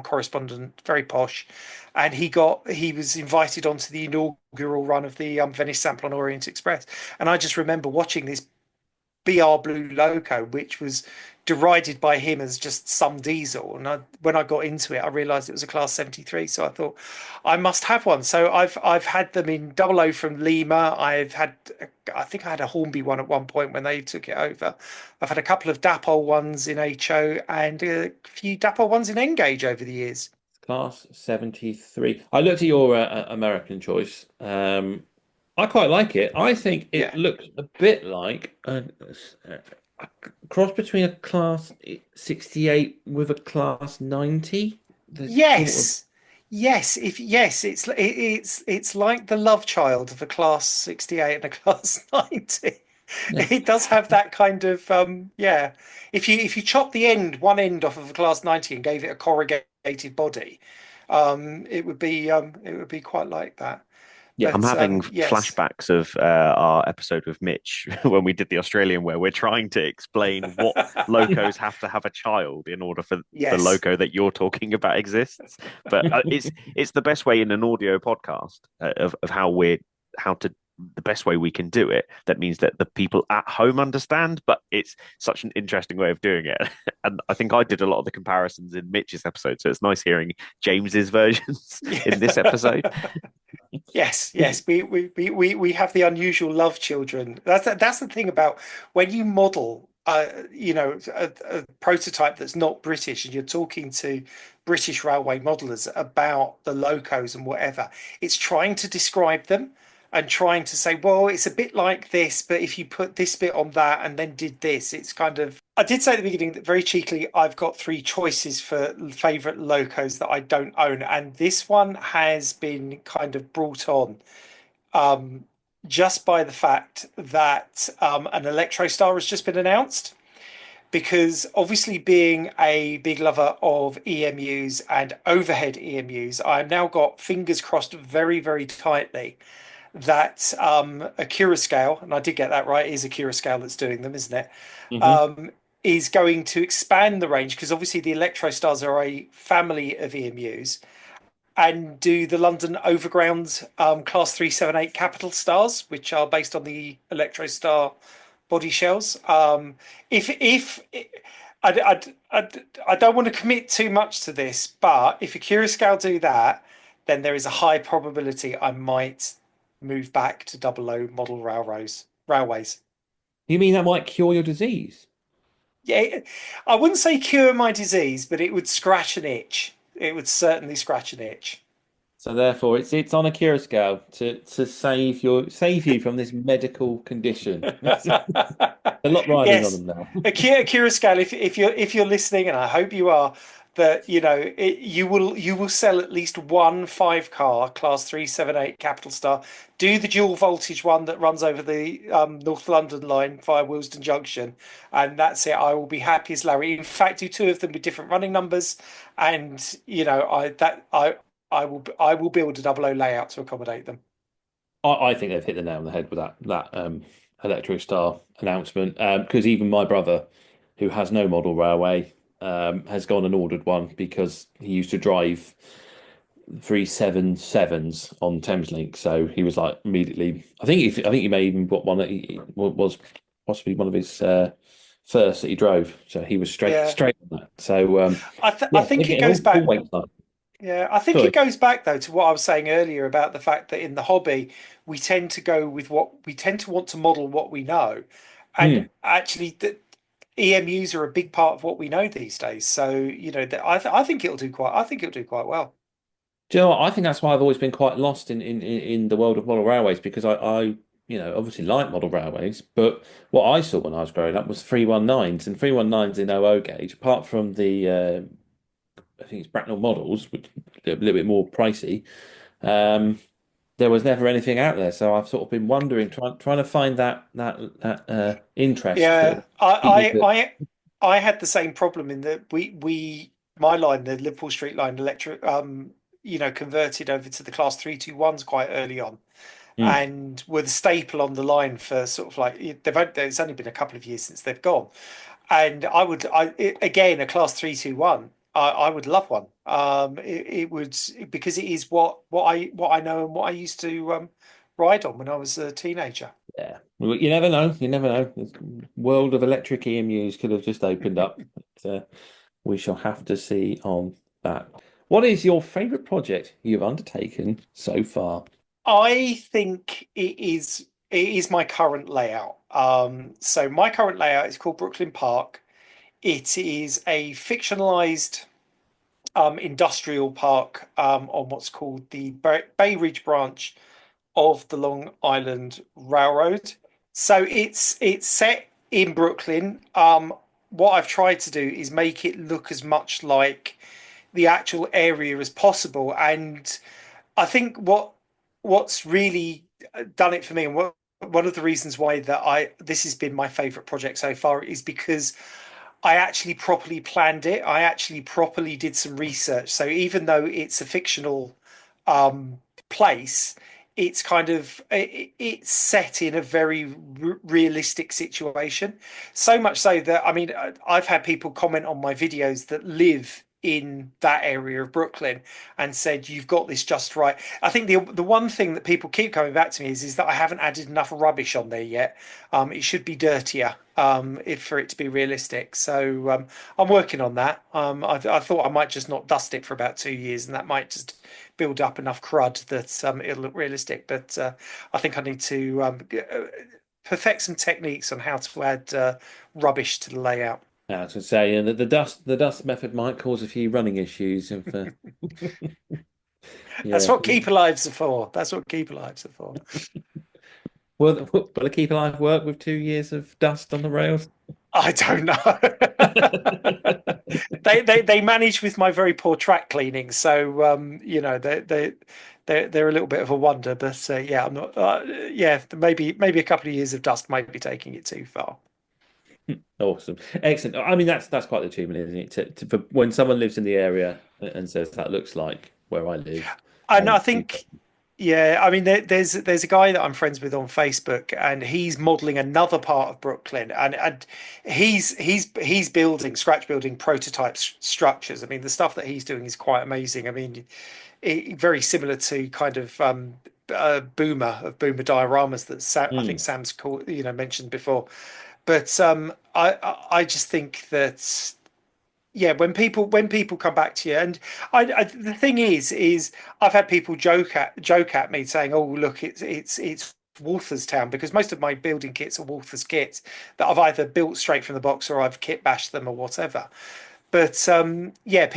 correspondent, very posh. And he was invited onto the inaugural run of the Venice Sample on Orient Express. And I just remember watching this BR Blue loco, which was derided by him as just some diesel. And when I got into it, I realised it was a Class 73. So I thought I must have one. So I've had them in Double O from Lima. I think I had a Hornby one at one point when they took it over. I've had a couple of Dapol ones in HO and a few Dapol ones in N-Gauge over the years. Class 73. I looked at your American choice. I quite like it. I think it looks a bit like a cross between a Class 68 with a Class 90. Yes. Yes, it's like the love child of a Class 68 and a Class 90. It does have that kind of yeah. If you chop one end off of a Class 90 and gave it a corrugated body, it would be quite like that. Yeah, But, I'm having yes. flashbacks of our episode with Mitch when we did the Australian, where we're trying to explain what locos have to have a child in order for the Yes. loco that you're talking about exists. But it's the best way in an audio podcast of how to the best way we can do it that means that the people at home understand, but it's such an interesting way of doing it. And I think I did a lot of the comparisons in Mitch's episode, so it's nice hearing James's versions in this episode. Yes, yes, we have the unusual love children. That's the thing about when you model, a prototype that's not British, and you're talking to British railway modelers about the locos and whatever. It's trying to describe them and trying to say, well, it's a bit like this, but if you put this bit on that and then did this, it's kind of. I did say at the beginning that very cheekily, I've got three choices for favorite locos that I don't own, and this one has been kind of brought on um, just by the fact that an Electrostar has just been announced. Because obviously, being a big lover of EMUs and overhead EMUs, I've now got fingers crossed very, very tightly that a Curascale, and I did get that right, it is a Curascale that's doing them, isn't it? Mhm. Is going to expand the range because obviously the Electrostars are a family of EMUs and do the London Overground Class 378 Capital Stars, which are based on the Electrostar body shells. If I don't want to commit too much to this, but if a Curascale do that, then there is a high probability I might move back to double O model railways. You mean that might cure your disease? Yeah, I wouldn't say cure my disease, but it would scratch an itch. It would certainly scratch an itch. So therefore, it's on a Kira scale to save you from this medical condition. There's a lot riding on Yes, them now. Akira Scale. If you're listening, and I hope you are, that you will sell at least one 5 car Class 378 Capital Star. Do the dual voltage one that runs over the North London line via Willesden Junction, and that's it. I will be happy as Larry. In fact, do two of them with different running numbers, and I will build a double O layout to accommodate them. I think they've hit the nail on the head with that Electro Star announcement. Because even my brother, who has no model railway, has gone and ordered one because he used to drive 377s on Thameslink. So he was like immediately. I think he may even bought one that he was possibly one of his first that he drove. So he was straight Yeah, straight on that. So I yeah, they're think it getting goes all back. weight up. Yeah, I think it Sorry. goes back though to what I was saying earlier about the fact that in the hobby we tend to go with what we tend to want to model what we know, and Hmm. actually the EMUs are a big part of what we know these days. So I think it'll do quite. I think it'll do quite well. Do you know what? I think that's why I've always been quite lost in the world of model railways because I obviously like model railways, but what I saw when I was growing up was 319s and 319s in OO gauge, apart from the I think it's Bracknell models, which are a little bit more pricey. Um, there was never anything out there, so I've sort of been wondering, trying to find that interest Yeah, to keep me. I had the same problem in that we my line, the Liverpool Street line, electric, converted over to the Class 321s quite early on, Hmm. and were the staple on the line for sort of like there's only been a couple of years since they've gone. And again, a Class 321, I would love one. It would, because it is what I know and what I used to ride on when I was a teenager. Yeah, well, you never know. You never know. The world of electric EMUs could have just opened up. But, we shall have to see on that. What is your favorite project you've undertaken so far? I think it is my current layout. So my current layout is called Brooklyn Park. It is a fictionalized industrial park on what's called the Bay Ridge branch of the Long Island Railroad. So it's set in Brooklyn. What I've tried to do is make it look as much like the actual area as possible. And I think what's really done it for me, and one of the reasons why that I this has been my favorite project so far is because I actually properly planned it. I actually properly did some research. So even though it's a fictional place, it's kind of it's set in a very realistic situation. So much so that I mean, I've had people comment on my videos that live in that area of Brooklyn and said, "You've got this just right." I think the one thing that people keep coming back to me is that I haven't added enough rubbish on there yet. It should be dirtier, if for it to be realistic. So I'm working on that. I thought I might just not dust it for about 2 years, and that might just build up enough crud that it'll look realistic. But I think I need to perfect some techniques on how to add rubbish to the layout. I was going to say, the dust method might cause a few running issues. If, That's yeah. what keeper lives are for. That's what keeper lives are for. Will a keep alive work with 2 years of dust on the rails? I don't know. They manage with my very poor track cleaning, so they're a little bit of a wonder. But yeah, I'm not. Yeah, maybe a couple of years of dust might be taking it too far. Awesome, excellent. I mean, that's quite the achievement, isn't it? For when someone lives in the area and says that looks like where I live. And I think, yeah, I mean, there's a guy that I'm friends with on Facebook, and he's modelling another part of Brooklyn, and he's building scratch building prototype structures. I mean, the stuff that he's doing is quite amazing. I mean, very similar to kind of Boomer of Boomer dioramas that I think Sam's called, mentioned before. But I just think that, yeah, when people come back to you, and the thing is I've had people joke at me saying, "Oh, look, it's Waltherstown," because most of my building kits are Walther's kits that I've either built straight from the box or I've kit bashed them or whatever. But yeah,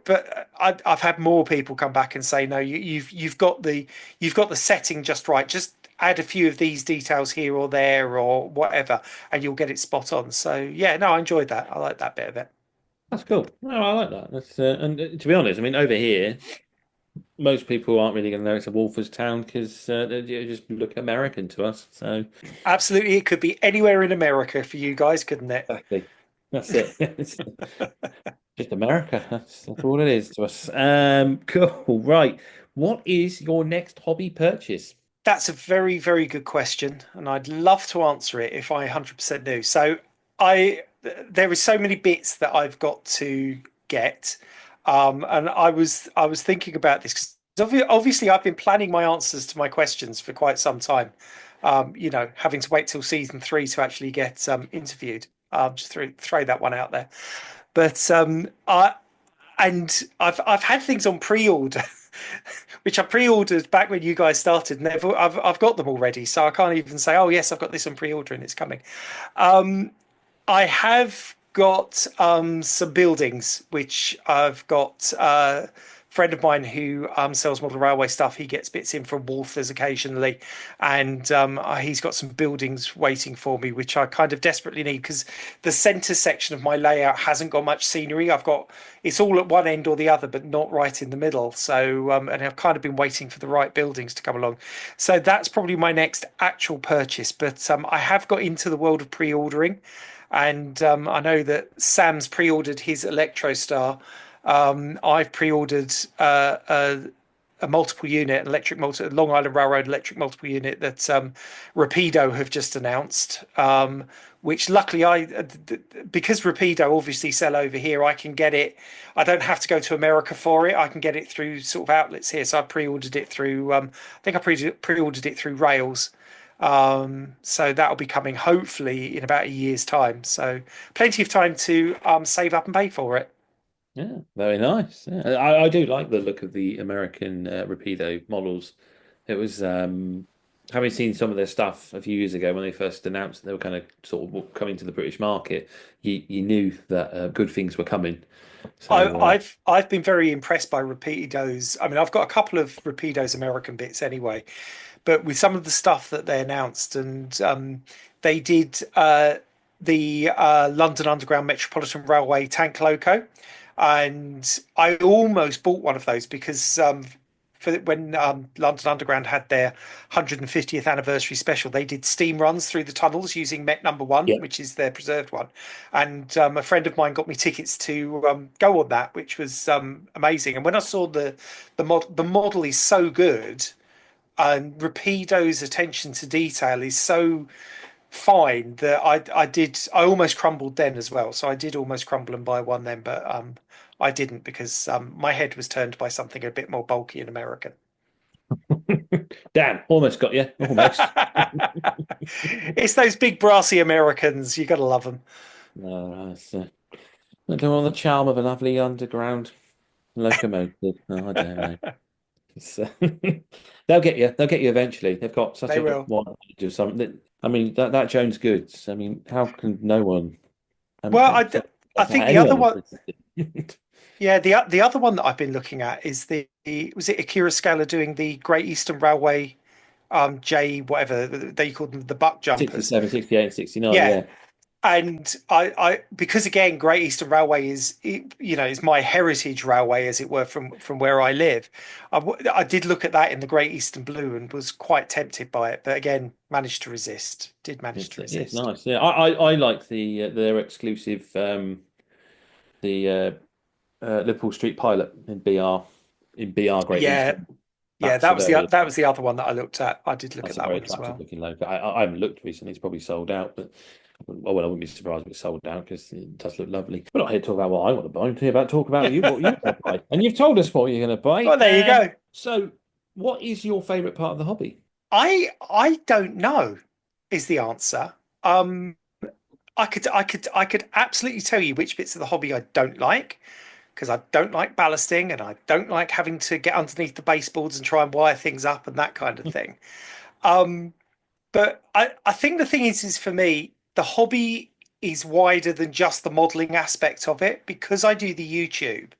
but I've had more people come back and say, "No, you've got the setting just right. Just add a few of these details here or there or whatever, and you'll get it spot on." So yeah, no, I enjoyed that. I like that bit of it. That's cool. No, I like that. That's and to be honest, I mean, over here, most people aren't really going to know it's a Waltherstown because they just look American to us. So Absolutely, it could be anywhere in America for you guys, couldn't it? exactly, that's it. It's just America. That's all it is to us. Cool. Right. What is your next hobby purchase? That's a very, very good question, and I'd love to answer it if I 100% knew. So there is so many bits that I've got to get, and I was thinking about this 'cause obviously I've been planning my answers to my questions for quite some time. Having to wait till season 3 to actually get interviewed. Just throw that one out there. But I've had things on pre-order, which I pre-ordered back when you guys started, and I've got them already, so I can't even say, "Oh yes, I've got this on pre-order and it's coming." I have got some buildings which I've got a friend of mine who sells model railway stuff. He gets bits in from Walthers occasionally, and he's got some buildings waiting for me, which I kind of desperately need because the centre section of my layout hasn't got much scenery. It's all at one end or the other, but not right in the middle. So, and I've kind of been waiting for the right buildings to come along. So that's probably my next actual purchase. But I have got into the world of pre-ordering. And I know that Sam's pre-ordered his Electrostar. I've pre-ordered a multiple unit, Long Island Railroad electric multiple unit that Rapido have just announced. Which luckily because Rapido obviously sell over here, I can get it. I don't have to go to America for it. I can get it through sort of outlets here. So I pre-ordered it through. I think I pre-ordered it through Rails. So that'll be coming hopefully in about a year's time. So plenty of time to save up and pay for it. Yeah, very nice. Yeah. I do like the look of the American Rapido models. It was having seen some of their stuff a few years ago when they first announced they were kind of sort of coming to the British market. You knew that good things were coming. So, I've been very impressed by Rapido's. I mean, I've got a couple of Rapido's American bits anyway. But with some of the stuff that they announced, and they did the London Underground Metropolitan Railway tank loco, and I almost bought one of those because when London Underground had their 150th anniversary special, they did steam runs through the tunnels using Met Number 1, which is their preserved one. And a friend of mine got me tickets to go on that, which was amazing. And when I saw the model is so good. And Rapido's attention to detail is so fine that I almost crumbled then as well. So I did almost crumble and buy one then, but I didn't because my head was turned by something a bit more bulky and American. Damn, almost got you. Almost. It's those big brassy Americans. You got to love them. No, I don't want the charm of a lovely underground locomotive. No, I don't know. So, they'll get you. They'll get you eventually. They've got such They a will. wide range of something. I mean, that Jones Goods. I mean, how can no one? Well, I think the other anyone one, is- yeah, the other one that I've been looking at is was it Akira Scala doing the Great Eastern Railway, J whatever they called them, the buck jumpers. 67, 68, 69. Yeah, Yeah, and I because again, Great Eastern Railway is my heritage railway, as it were, from where I live. I did look at that in the Great Eastern Blue and was quite tempted by it, but again, managed to resist. Did manage to it's resist. nice. Yeah, I like their exclusive the Liverpool Street Pilot in BR Great Yeah, Eastern. yeah, That's a very that was the other one that I looked at. I did look at that's a that very one as attractive well. looking logo. I haven't looked recently; it's probably sold out. But well, I wouldn't be surprised if it's sold out because it does look lovely. We're not here to talk about what I want to buy. We're here about talk about you what you want to buy, and you've told us what you're going to buy. Well, there you go. So, what is your favourite part of the hobby? I don't know is the answer. I could absolutely tell you which bits of the hobby I don't like because I don't like ballasting and I don't like having to get underneath the baseboards and try and wire things up and that kind of thing. Um, but I think the thing is for me, the hobby is wider than just the modeling aspect of it because I do the YouTube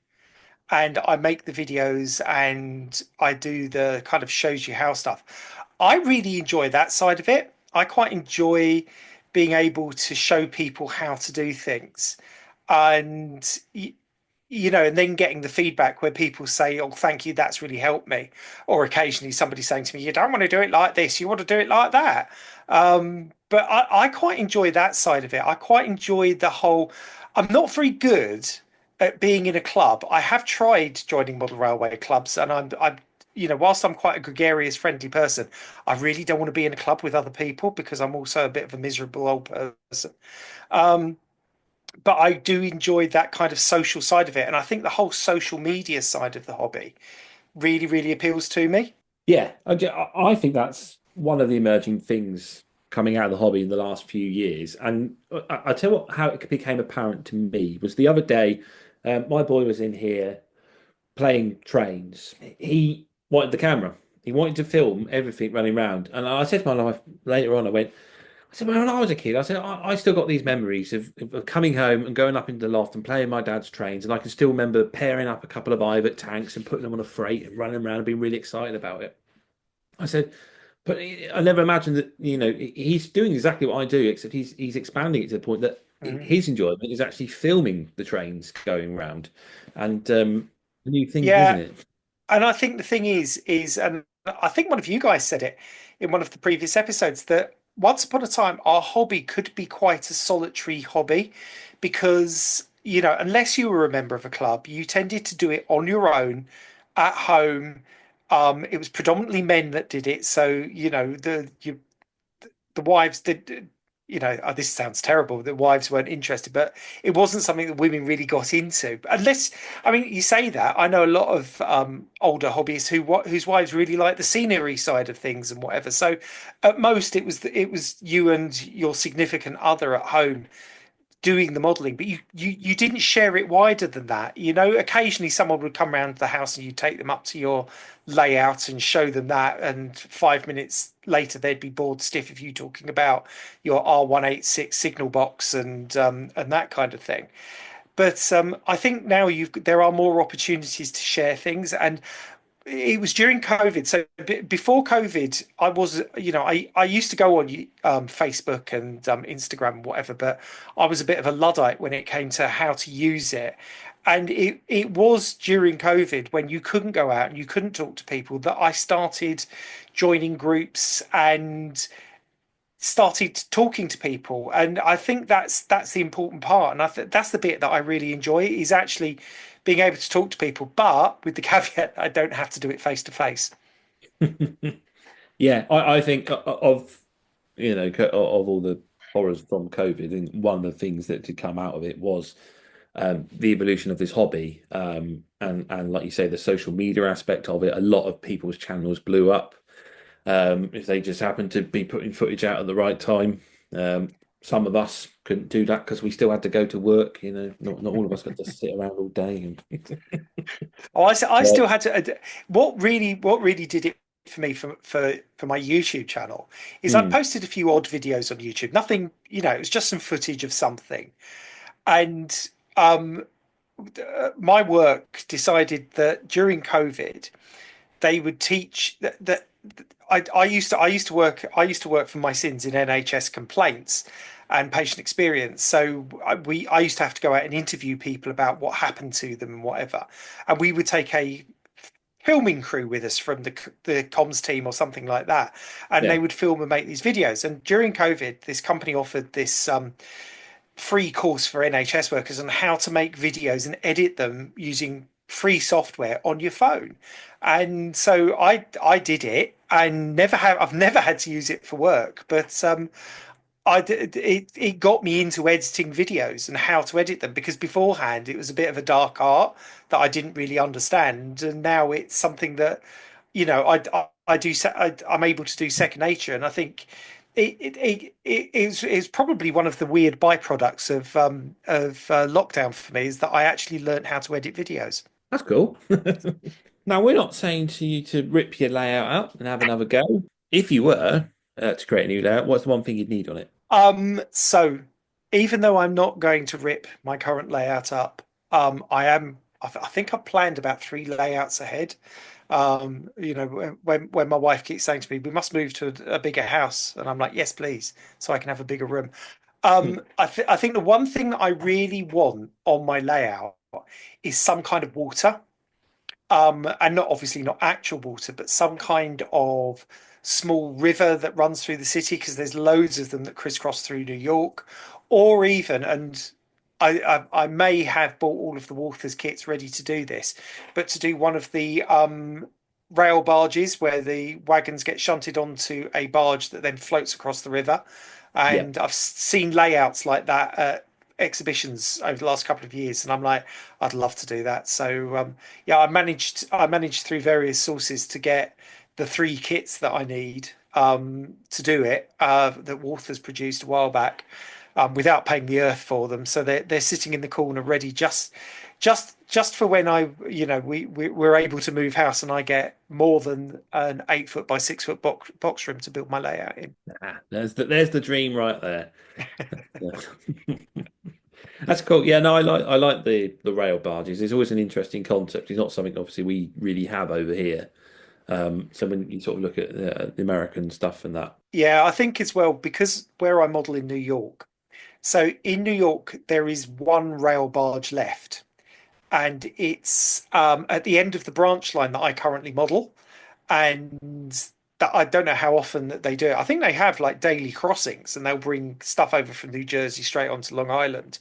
and I make the videos and I do the kind of shows you how stuff. I really enjoy that side of it. I quite enjoy being able to show people how to do things. And and then getting the feedback where people say, "Oh, thank you, that's really helped me," or occasionally somebody saying to me, "You don't want to do it like this, you want to do it like that." But I quite enjoy that side of it. I quite enjoy the whole. I'm not very good at being in a club. I have tried joining model railway clubs, and I'm whilst I'm quite a gregarious, friendly person, I really don't want to be in a club with other people because I'm also a bit of a miserable old person. Um, but I do enjoy that kind of social side of it. And I think the whole social media side of the hobby really, really appeals to me. Yeah, I think that's one of the emerging things coming out of the hobby in the last few years. And I tell you what, how it became apparent to me was the other day, my boy was in here playing trains. He wanted the camera. He wanted to film everything running around. And I said to my wife later on, I said, well, when I was a kid, I said, I still got these memories of coming home and going up into the loft and playing my dad's trains. And I can still remember pairing up a couple of Ivet tanks and putting them on a freight and running around and being really excited about it. I said, but I never imagined that, he's doing exactly what I do, except he's expanding it to the point that his enjoyment is actually filming the trains going round. And a new thing, Yeah. isn't it? And I think the thing and I think one of you guys said it in one of the previous episodes that once upon a time, our hobby could be quite a solitary hobby because, unless you were a member of a club, you tended to do it on your own at home. It was predominantly men that did it. So, the wives did, this sounds terrible, the wives weren't interested, but it wasn't something that women really got into. Unless, I mean, you say that, I know a lot of older hobbyists whose wives really like the scenery side of things and whatever. So at most it was you and your significant other at home doing the modeling, but you didn't share it wider than that. Occasionally someone would come around to the house and you take them up to your layout and show them that, and 5 minutes later they'd be bored stiff of you talking about your R186 signal box and that kind of thing. But I think now there are more opportunities to share things, and it was during COVID. So before COVID, I used to go on Facebook and Instagram and whatever, but I was a bit of a Luddite when it came to how to use it. And it was during COVID when you couldn't go out and you couldn't talk to people that I started joining groups and started talking to people. And I think that's the important part. And that's the bit that I really enjoy is actually being able to talk to people, but with the caveat I don't have to do it face to face. Yeah, I think of of all the horrors from COVID, and one of the things that did come out of it was the evolution of this hobby, and like you say, the social media aspect of it. A lot of people's channels blew up if they just happened to be putting footage out at the right time. Some of us couldn't do that because we still had to go to work. Not all of us got to sit around all day. Oh, I Yeah. still had to. What really did it for me for my YouTube channel is I Hmm. posted a few odd videos on YouTube. Nothing, it was just some footage of something, and um, my work decided that during COVID they would teach that I used to work for my sins in NHS complaints and patient experience. So I used to have to go out and interview people about what happened to them and whatever, and we would take a filming crew with us from the comms team or something like that, and Yeah. they would film and make these videos. And during COVID, this company offered this free course for NHS workers on how to make videos and edit them using free software on your phone. And so I did it and I've never had to use it for work, but it got me into editing videos and how to edit them, because beforehand it was a bit of a dark art that I didn't really understand, and now it's something that I'm able to do second nature. And I think it's probably one of the weird byproducts of lockdown for me, is that I actually learned how to edit videos. That's cool. Now, we're not saying to you to rip your layout out and have another go. If you were to create a new layout, what's the one thing you'd need on it? So even though I'm not going to rip my current layout up, I think I've planned about 3 layouts ahead. When my wife keeps saying to me, "We must move to a bigger house," and I'm like, "Yes, please," so I can have a bigger room. Hmm. I think the one thing that I really want on my layout is some kind of water, and not obviously not actual water, but some kind of small river that runs through the city, because there's loads of them that crisscross through New York, or even, and I may have bought all of the Walters kits ready to do this, but to do one of the rail barges where the wagons get shunted onto a barge that then floats across the river. Yeah. And I've seen layouts like that at exhibitions over the last couple of years, and I'm like, I'd love to do that. So yeah, I managed through various sources to get the 3 kits that I need to do it, that Walters produced a while back, without paying the earth for them. So they're sitting in the corner ready, just for when we're able to move house and I get more than an 8 foot by 6 foot box room to build my layout in. There's the dream right there. That's cool. Yeah, no, I like the rail barges. It's always an interesting concept. It's not something obviously we really have over here. So when you sort of look at the American stuff and that. Yeah, I think as well, because where I model in New York. So in New York, there is one rail barge left, and it's at the end of the branch line that I currently model. And that, I don't know how often that they do it. I think they have like daily crossings, and they'll bring stuff over from New Jersey straight onto Long Island.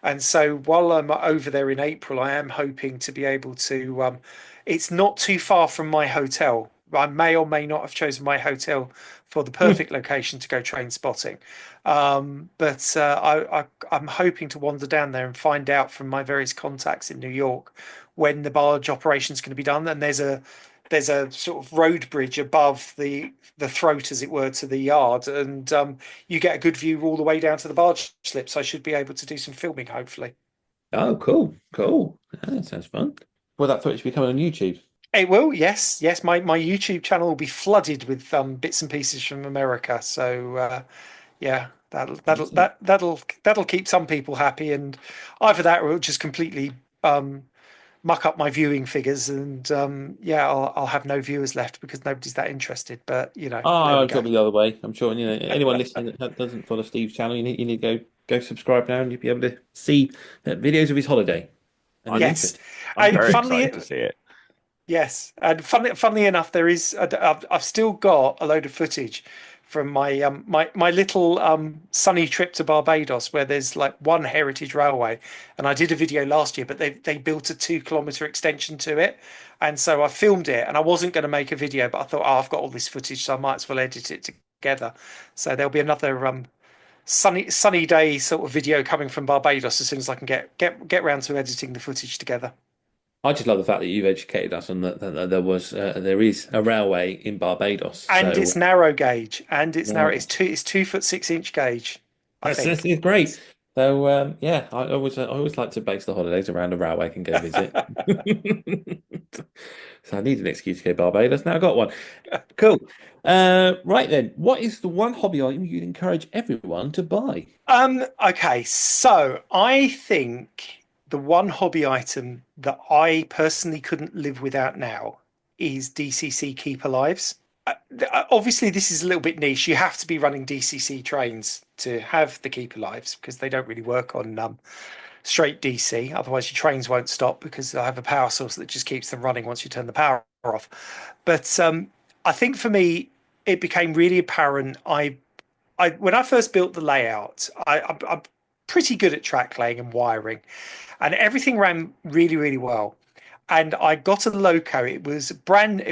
And so while I'm over there in April, I am hoping to be able to. It's not too far from my hotel. I may or may not have chosen my hotel for the perfect location to go train spotting. But I'm hoping to wander down there and find out from my various contacts in New York when the barge operation is going to be done. And there's a sort of road bridge above the throat, as it were, to the yard, and you get a good view all the way down to the barge slip. So I should be able to do some filming, hopefully. Oh, cool, cool. Yeah, that sounds fun. Well, that footage will be coming on YouTube. It will, yes, yes. My YouTube channel will be flooded with bits and pieces from America. So yeah, Awesome. that'll keep some people happy, and either that or it'll just completely muck up my viewing figures, and yeah, I'll have no viewers left because nobody's that interested. But there Oh, we it's got go. to be the other way. I'm sure, anyone listening that doesn't follow Steve's channel, you need to go subscribe now, and you'll be able to see videos of his holiday and his I'm Yes, interest. I'm and very funnily excited to see it. Yes, and funnily enough, there is I've still got a load of footage from my little sunny trip to Barbados, where there's like one heritage railway, and I did a video last year, but they built a 2 kilometer extension to it, and so I filmed it, and I wasn't going to make a video, but I thought, oh, I've got all this footage, so I might as well edit it together. So there'll be sunny day sort of video coming from Barbados as soon as I can get round to editing the footage together. I just love the fact that you've educated us on that there is a railway in Barbados. And So it's narrow gauge, and it's narrow. yeah. It's 2 foot 6 inch gauge, I That's think. great. So yeah, I always like to base the holidays around a railway I can go visit. So I need an excuse to go to Barbados. Now I got one. Cool. Right then, what is the one hobby item you'd encourage everyone to buy? Okay, so I think the one hobby item that I personally couldn't live without now is DCC Keeper Lives. Obviously, this is a little bit niche. You have to be running DCC trains to have the Keeper Lives because they don't really work on straight DC. Otherwise, your trains won't stop because they'll have a power source that just keeps them running once you turn the power off. But I think for me, it became really apparent. When I first built the layout, I'm pretty good at track laying and wiring, and everything ran really, really well. And I got a loco. It was brand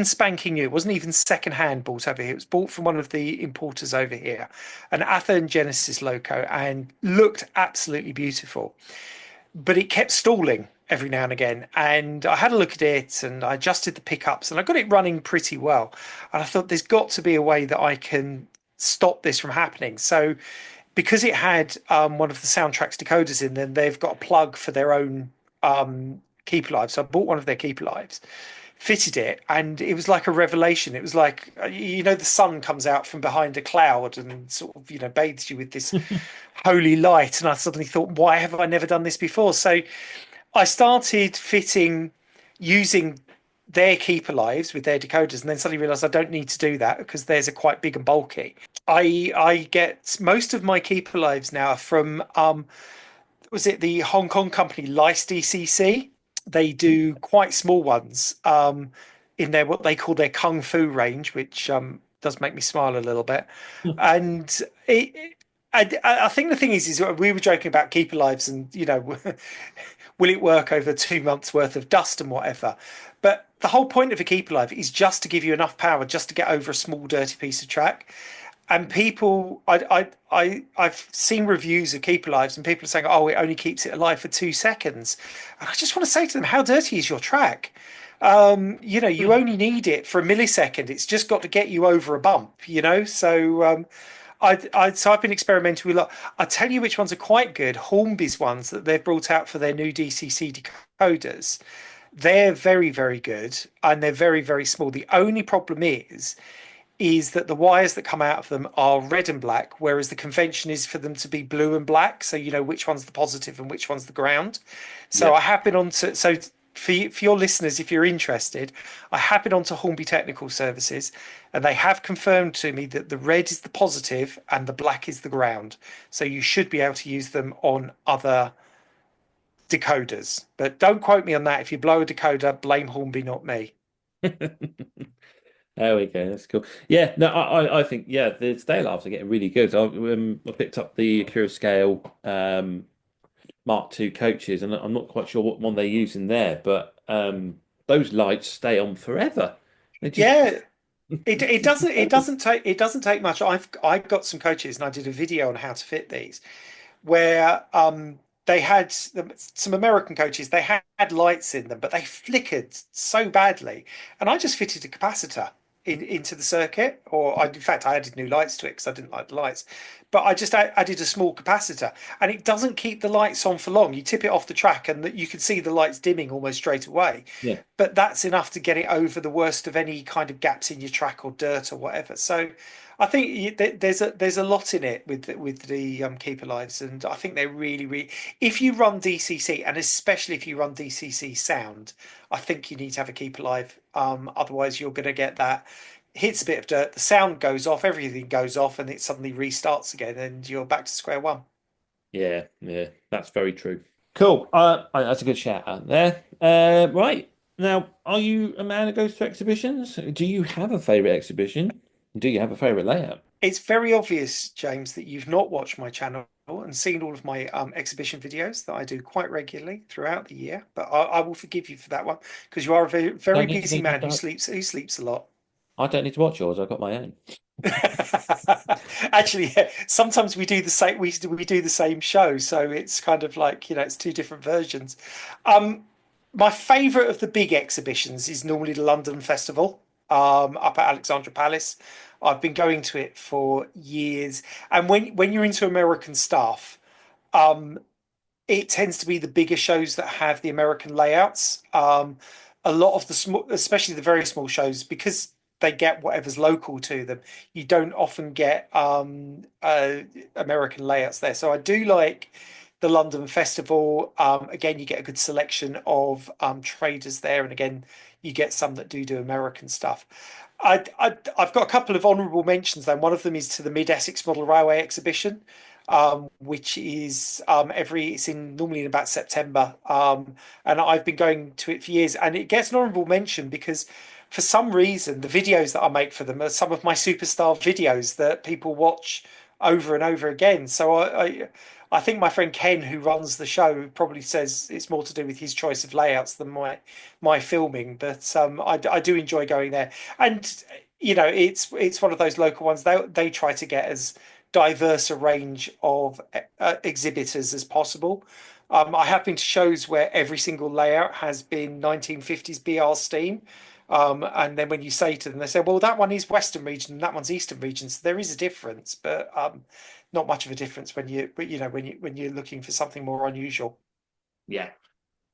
spanking new. It wasn't even second hand bought over here. It was bought from one of the importers over here, an Athearn Genesis loco, and looked absolutely beautiful. But it kept stalling every now and again. And I had a look at it and I adjusted the pickups and I got it running pretty well. And I thought there's got to be a way that I can stop this from happening. So because it had one of the Soundtrax decoders in, then they've got a plug for their own Keeper Lives. So I bought one of their Keeper Lives, fitted it, and it was like a revelation. It was like, the sun comes out from behind a cloud and sort of, bathes you with this holy light. And I suddenly thought, why have I never done this before? So I started using their Keeper Lives with their decoders, and then suddenly realized I don't need to do that because theirs are quite big and bulky. I get most of my Keeper Lives now from was it the Hong Kong company Lice DCC? They do quite small ones in their what they call their Kung Fu range, which does make me smile a little bit. And I think the thing is we were joking about Keeper Lives and will it work over 2 months worth of dust and whatever? But the whole point of a Keeper Live is just to give you enough power just to get over a small dirty piece of track. And people, I've seen reviews of Keeper Lives and people are saying, oh, it only keeps it alive for 2 seconds. And I just want to say to them, how dirty is your track? You only need it for a millisecond. It's just got to get you over a bump, So I've been experimenting with a lot. I'll tell you which ones are quite good. Hornby's ones that they've brought out for their new DCC decoders. They're very, very good and they're very, very small. The only problem is that the wires that come out of them are red and black, whereas the convention is for them to be blue and black. So you know which one's the positive and which one's the ground. So I have been on to, so for your listeners, if you're interested, I have been on to Hornby Technical Services and they have confirmed to me that the red is the positive and the black is the ground. So you should be able to use them on other decoders. But don't quote me on that. If you blow a decoder, blame Hornby, not me. There we go. That's cool. Yeah, no, I think the Staylarves are getting really good. I picked up the Acura Scale Mark II coaches, and I'm not quite sure what one they use in there, but those lights stay on forever. Yeah, it doesn't take much. I got some coaches, and I did a video on how to fit these, where they had some American coaches. They had lights in them, but they flickered so badly, and I just fitted a capacitor into the circuit, in fact I added new lights to it because I didn't like the lights, but I just added a small capacitor, and it doesn't keep the lights on for long. You tip it off the track and you can see the lights dimming almost straight away. Yeah, but that's enough to get it over the worst of any kind of gaps in your track or dirt or whatever. So I think there's a lot in it with the Keeper Lives, and I think they're really, really. If you run DCC, and especially if you run DCC sound, I think you need to have a Keeper Live. Otherwise, you're going to get that hits a bit of dirt, the sound goes off, everything goes off, and it suddenly restarts again, and you're back to square one. Yeah, that's very true. Cool. That's a good shout out there. Right now, are you a man who goes to exhibitions? Do you have a favourite exhibition? Do you have a favourite layout? It's very obvious, James, that you've not watched my channel and seen all of my exhibition videos that I do quite regularly throughout the year. But I will forgive you for that one because you are a very, very busy man who sleeps a lot. I don't need to watch yours. I've got my own. Actually, yeah, sometimes we do the same. We do the same show, so it's kind of like it's two different versions. Um, my favourite of the big exhibitions is normally the London Festival, up at Alexandra Palace. I've been going to it for years, and when you're into American stuff, um, it tends to be the bigger shows that have the American layouts. A lot of the small, especially the very small shows, because they get whatever's local to them. You don't often get American layouts there. So I do like the London Festival. Again, you get a good selection of traders there, and again, you get some that do American stuff. I've got a couple of honourable mentions. Then one of them is to the Mid Essex Model Railway exhibition, which is it's in normally in about September, and I've been going to it for years, and it gets an honourable mention because for some reason the videos that I make for them are some of my superstar videos that people watch over and over again. So I think my friend Ken, who runs the show, probably says it's more to do with his choice of layouts than my filming. But I do enjoy going there, and it's one of those local ones. They try to get as diverse a range of exhibitors as possible. I have been to shows where every single layout has been 1950s BR steam. And then when you say to them, they say, well, that one is Western region and that one's Eastern region. So there is a difference, but not much of a difference when you're looking for something more unusual. Yeah.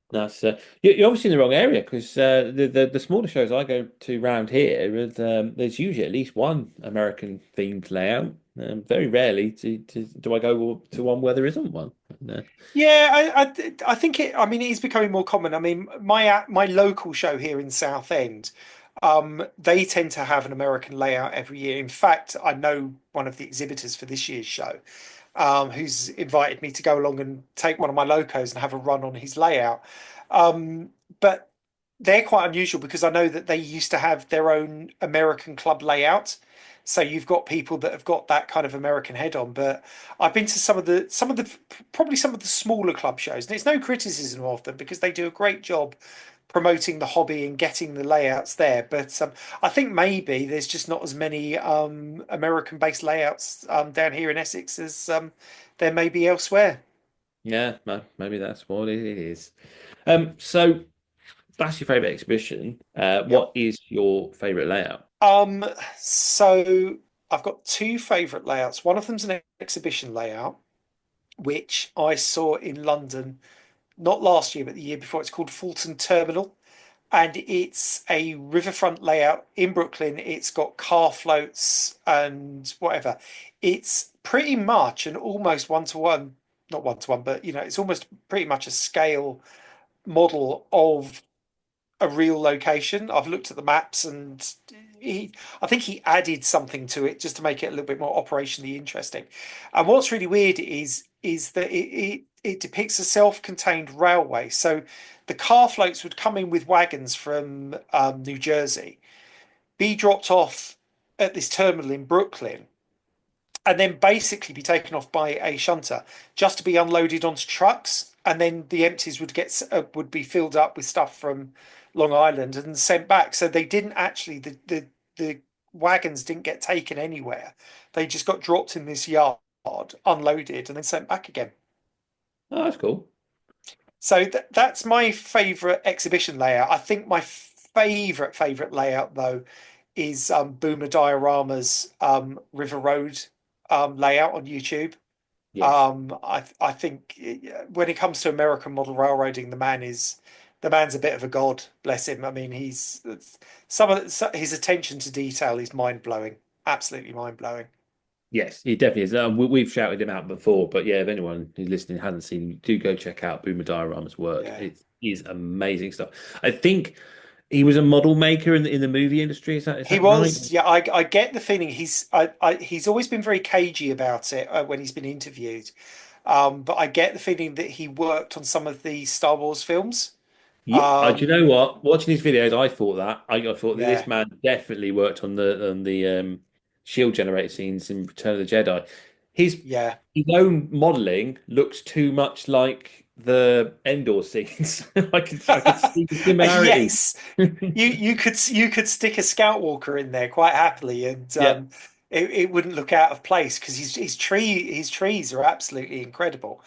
That's you're obviously in the wrong area because the smaller shows I go to round here, there's usually at least one American themed layout. Very rarely do I go to one where there isn't one. No. Yeah, I think it. I mean, it is becoming more common. I mean, my local show here in Southend, they tend to have an American layout every year. In fact, I know one of the exhibitors for this year's show, who's invited me to go along and take one of my locos and have a run on his layout. But they're quite unusual because I know that they used to have their own American club layout. So you've got people that have got that kind of American head on, but I've been to probably some of the smaller club shows, and it's no criticism of them because they do a great job promoting the hobby and getting the layouts there. But I think maybe there's just not as many American-based layouts down here in Essex as there may be elsewhere. Yeah, maybe that's what it is. So that's your favorite exhibition. What is your favorite layout? So I've got two favorite layouts. One of them's an exhibition layout, which I saw in London, not last year, but the year before. It's called Fulton Terminal, and it's a riverfront layout in Brooklyn. It's got car floats and whatever. It's pretty much an almost one-to-one, not one-to-one, but it's almost pretty much a scale model of a real location. I've looked at the maps, and I think he added something to it just to make it a little bit more operationally interesting. And what's really weird is that it depicts a self-contained railway. So the car floats would come in with wagons from New Jersey, be dropped off at this terminal in Brooklyn, and then basically be taken off by a shunter just to be unloaded onto trucks, and then the empties would be filled up with stuff from Long Island and sent back. So they didn't actually the wagons didn't get taken anywhere. They just got dropped in this yard, unloaded, and then sent back again. Oh, that's cool. So that's my favorite exhibition layout. I think my favorite layout though is Boomer Diorama's River Road layout on YouTube. Yes. I think when it comes to American model railroading, the man's a bit of a god, bless him. I mean, his attention to detail is mind blowing, absolutely mind blowing. Yes, he definitely is. We've shouted him out before, but yeah, if anyone who's listening hasn't seen him, do go check out Boomer Diorama's work. Yeah. It is amazing stuff. I think he was a model maker in the movie industry. Is that He right? was, yeah. I get the feeling he's always been very cagey about it when he's been interviewed. But I get the feeling that he worked on some of the Star Wars films. Yeah, do you know what? Watching his videos, I thought that Yeah, this man definitely worked on the shield generator scenes in Return of the Jedi. His yeah, his own modeling looks too much like the Endor scenes. I could see the similarities. Yes, you could stick a Scout Walker in there quite happily, and Yeah. it wouldn't look out of place because his trees are absolutely incredible,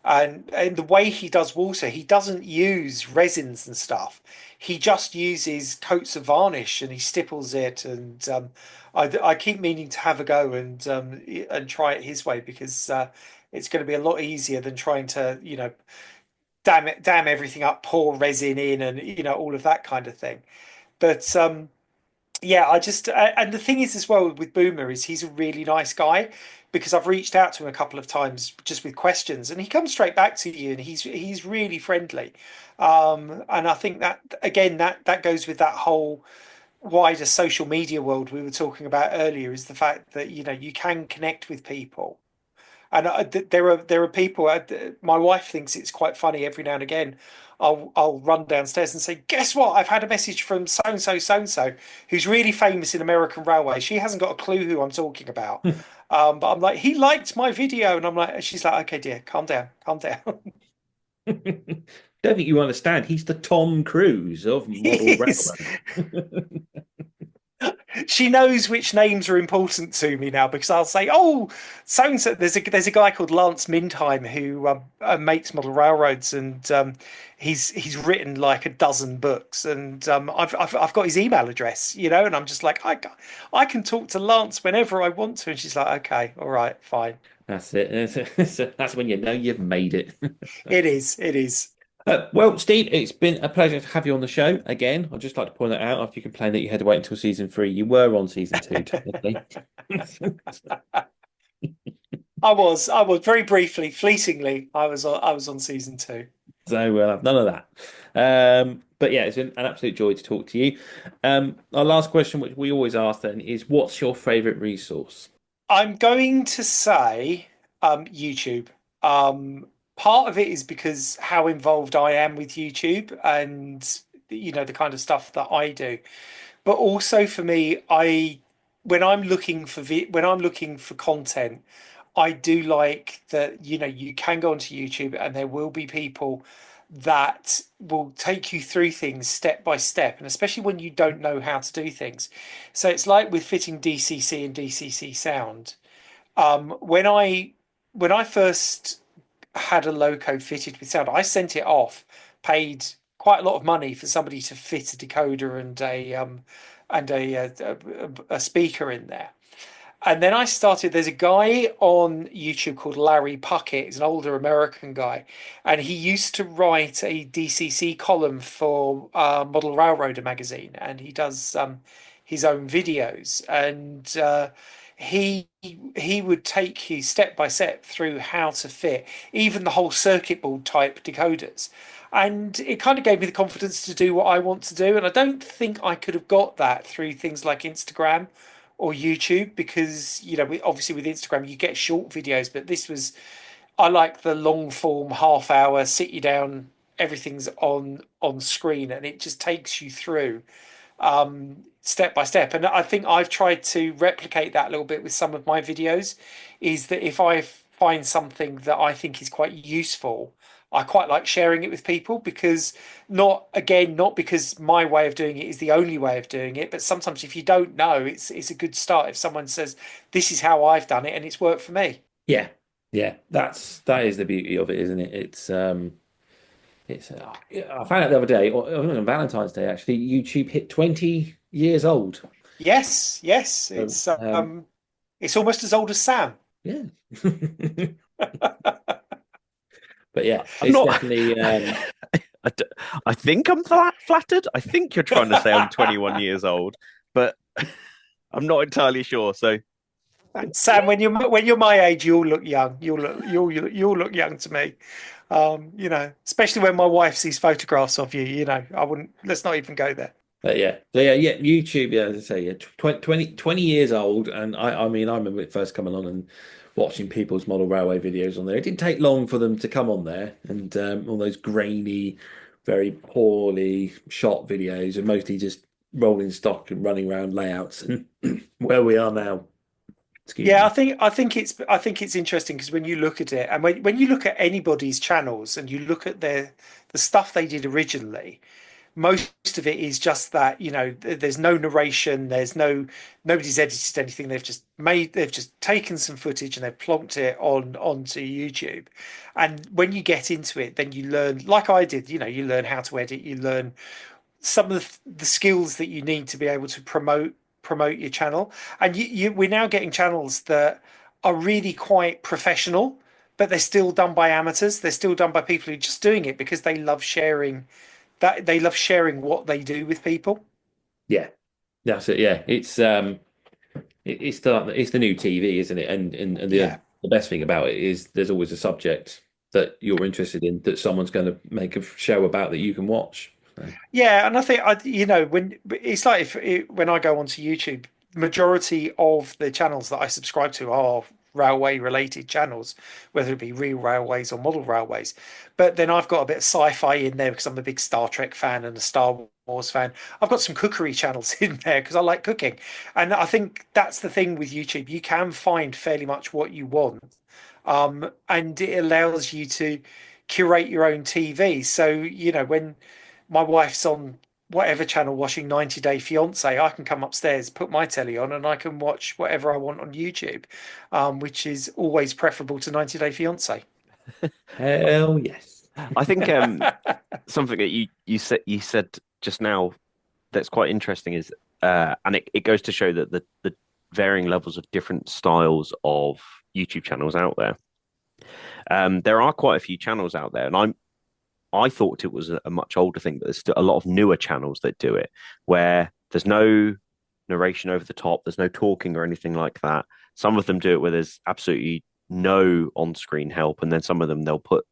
and the way he does water, he doesn't use resins and stuff. He just uses coats of varnish and he stipples it, and I keep meaning to have a go and try it his way because it's going to be a lot easier than trying to dam everything up, pour resin in, and all of that kind of thing. But yeah, and the thing is as well with Boomer is he's a really nice guy because I've reached out to him a couple of times just with questions, and he comes straight back to you, and he's really friendly. And I think that again that goes with that whole wider social media world we were talking about earlier, is the fact that you can connect with people. And there are people. My wife thinks it's quite funny every now and again. I'll run downstairs and say, "Guess what? I've had a message from so and so, who's really famous in American Railway." She hasn't got a clue who I'm talking about, but I'm like, "He liked my video," and I'm like, she's like, "Okay, dear, calm down, calm down." Don't think you understand. He's the Tom Cruise of model Yes. railway. She knows which names are important to me now because I'll say, "Oh, so and so." There's a guy called Lance Mindheim who makes model railroads, and he's written like a dozen books, and I've got his email address, and I'm just like, I can talk to Lance whenever I want to, and she's like, "Okay, all right, fine." That's it. That's when you know you've made it. It is, it is. Well, Steve, it's been a pleasure to have you on the show again. I'd just like to point that out after you complained that you had to wait until season 3. You were on season 2, technically. I was very briefly, fleetingly. I was on season 2. So we'll have none of that. But yeah, it's been an absolute joy to talk to you. Our last question, which we always ask then, is what's your favorite resource? I'm going to say YouTube. Part of it is because how involved I am with YouTube and the kind of stuff that I do. But also for me, when I'm looking for content, I do like that you can go onto YouTube and there will be people that will take you through things step by step, and especially when you don't know how to do things. So it's like with fitting DCC and DCC sound. When I first had a loco fitted with sound, I sent it off, paid quite a lot of money for somebody to fit a decoder and a speaker in there. And then I started. There's a guy on YouTube called Larry Puckett. He's an older American guy, and he used to write a DCC column for Model Railroader magazine, and he does his own videos. And he would take you step by step through how to fit even the whole circuit board type decoders. And it kind of gave me the confidence to do what I want to do. And I don't think I could have got that through things like Instagram or YouTube because, obviously with Instagram, you get short videos, but I like the long form, half hour, sit you down, everything's on screen, and it just takes you through step by step. And I think I've tried to replicate that a little bit with some of my videos, is that if I find something that I think is quite useful, I quite like sharing it with people because not because my way of doing it is the only way of doing it, but sometimes if you don't know, it's a good start if someone says, "This is how I've done it and it's worked for me." Yeah, yeah, that is the beauty of it, isn't it? I found out the other day, or on Valentine's Day actually, YouTube hit 20 years old. Yes, it's almost as old as Sam. Yeah. But yeah, I'm it's not. definitely. I think I'm flattered. I think you're trying to say I'm 21 years old, but I'm not entirely sure. So, Sam, when you're my age, you'll look young. You'll look young to me. Especially when my wife sees photographs of you. I wouldn't. Let's not even go there. But yeah, so yeah, YouTube. Yeah, as I say, yeah, 20 years old, and I mean, I remember it first coming on and watching people's model railway videos on there. It didn't take long for them to come on there, and all those grainy, very poorly shot videos, and mostly just rolling stock and running around layouts, and where we are now. Excuse Yeah, me. I think it's interesting because when you look at it, and when you look at anybody's channels and you look at the stuff they did originally, most of it is just that, there's no narration, nobody's edited anything. They've just taken some footage and they've plonked it onto YouTube. And when you get into it, then you learn, like I did, you learn how to edit, you learn some of the skills that you need to be able to promote your channel. And we're now getting channels that are really quite professional, but they're still done by amateurs. They're still done by people who are just doing it because they love sharing what they do with people. Yeah, that's it. Yeah, it's the new TV, isn't it? And Yeah. the best thing about it is there's always a subject that you're interested in that someone's going to make a show about that you can watch. So, Yeah, and I think when it's like when I go onto YouTube, majority of the channels that I subscribe to are railway related channels, whether it be real railways or model railways. But then I've got a bit of sci-fi in there because I'm a big Star Trek fan and a Star Wars fan. I've got some cookery channels in there because I like cooking. And I think that's the thing with YouTube. You can find fairly much what you want. And it allows you to curate your own TV. So, when my wife's on whatever channel watching 90 Day Fiance, I can come upstairs, put my telly on, and I can watch whatever I want on YouTube, which is always preferable to 90 Day Fiance. hell yes. I think something that you said just now that's quite interesting is and it goes to show that the varying levels of different styles of YouTube channels out there. There are quite a few channels out there, and I thought it was a much older thing, but there's still a lot of newer channels that do it where there's no narration over the top, there's no talking or anything like that. Some of them do it where there's absolutely no on-screen help, and then some of them they'll put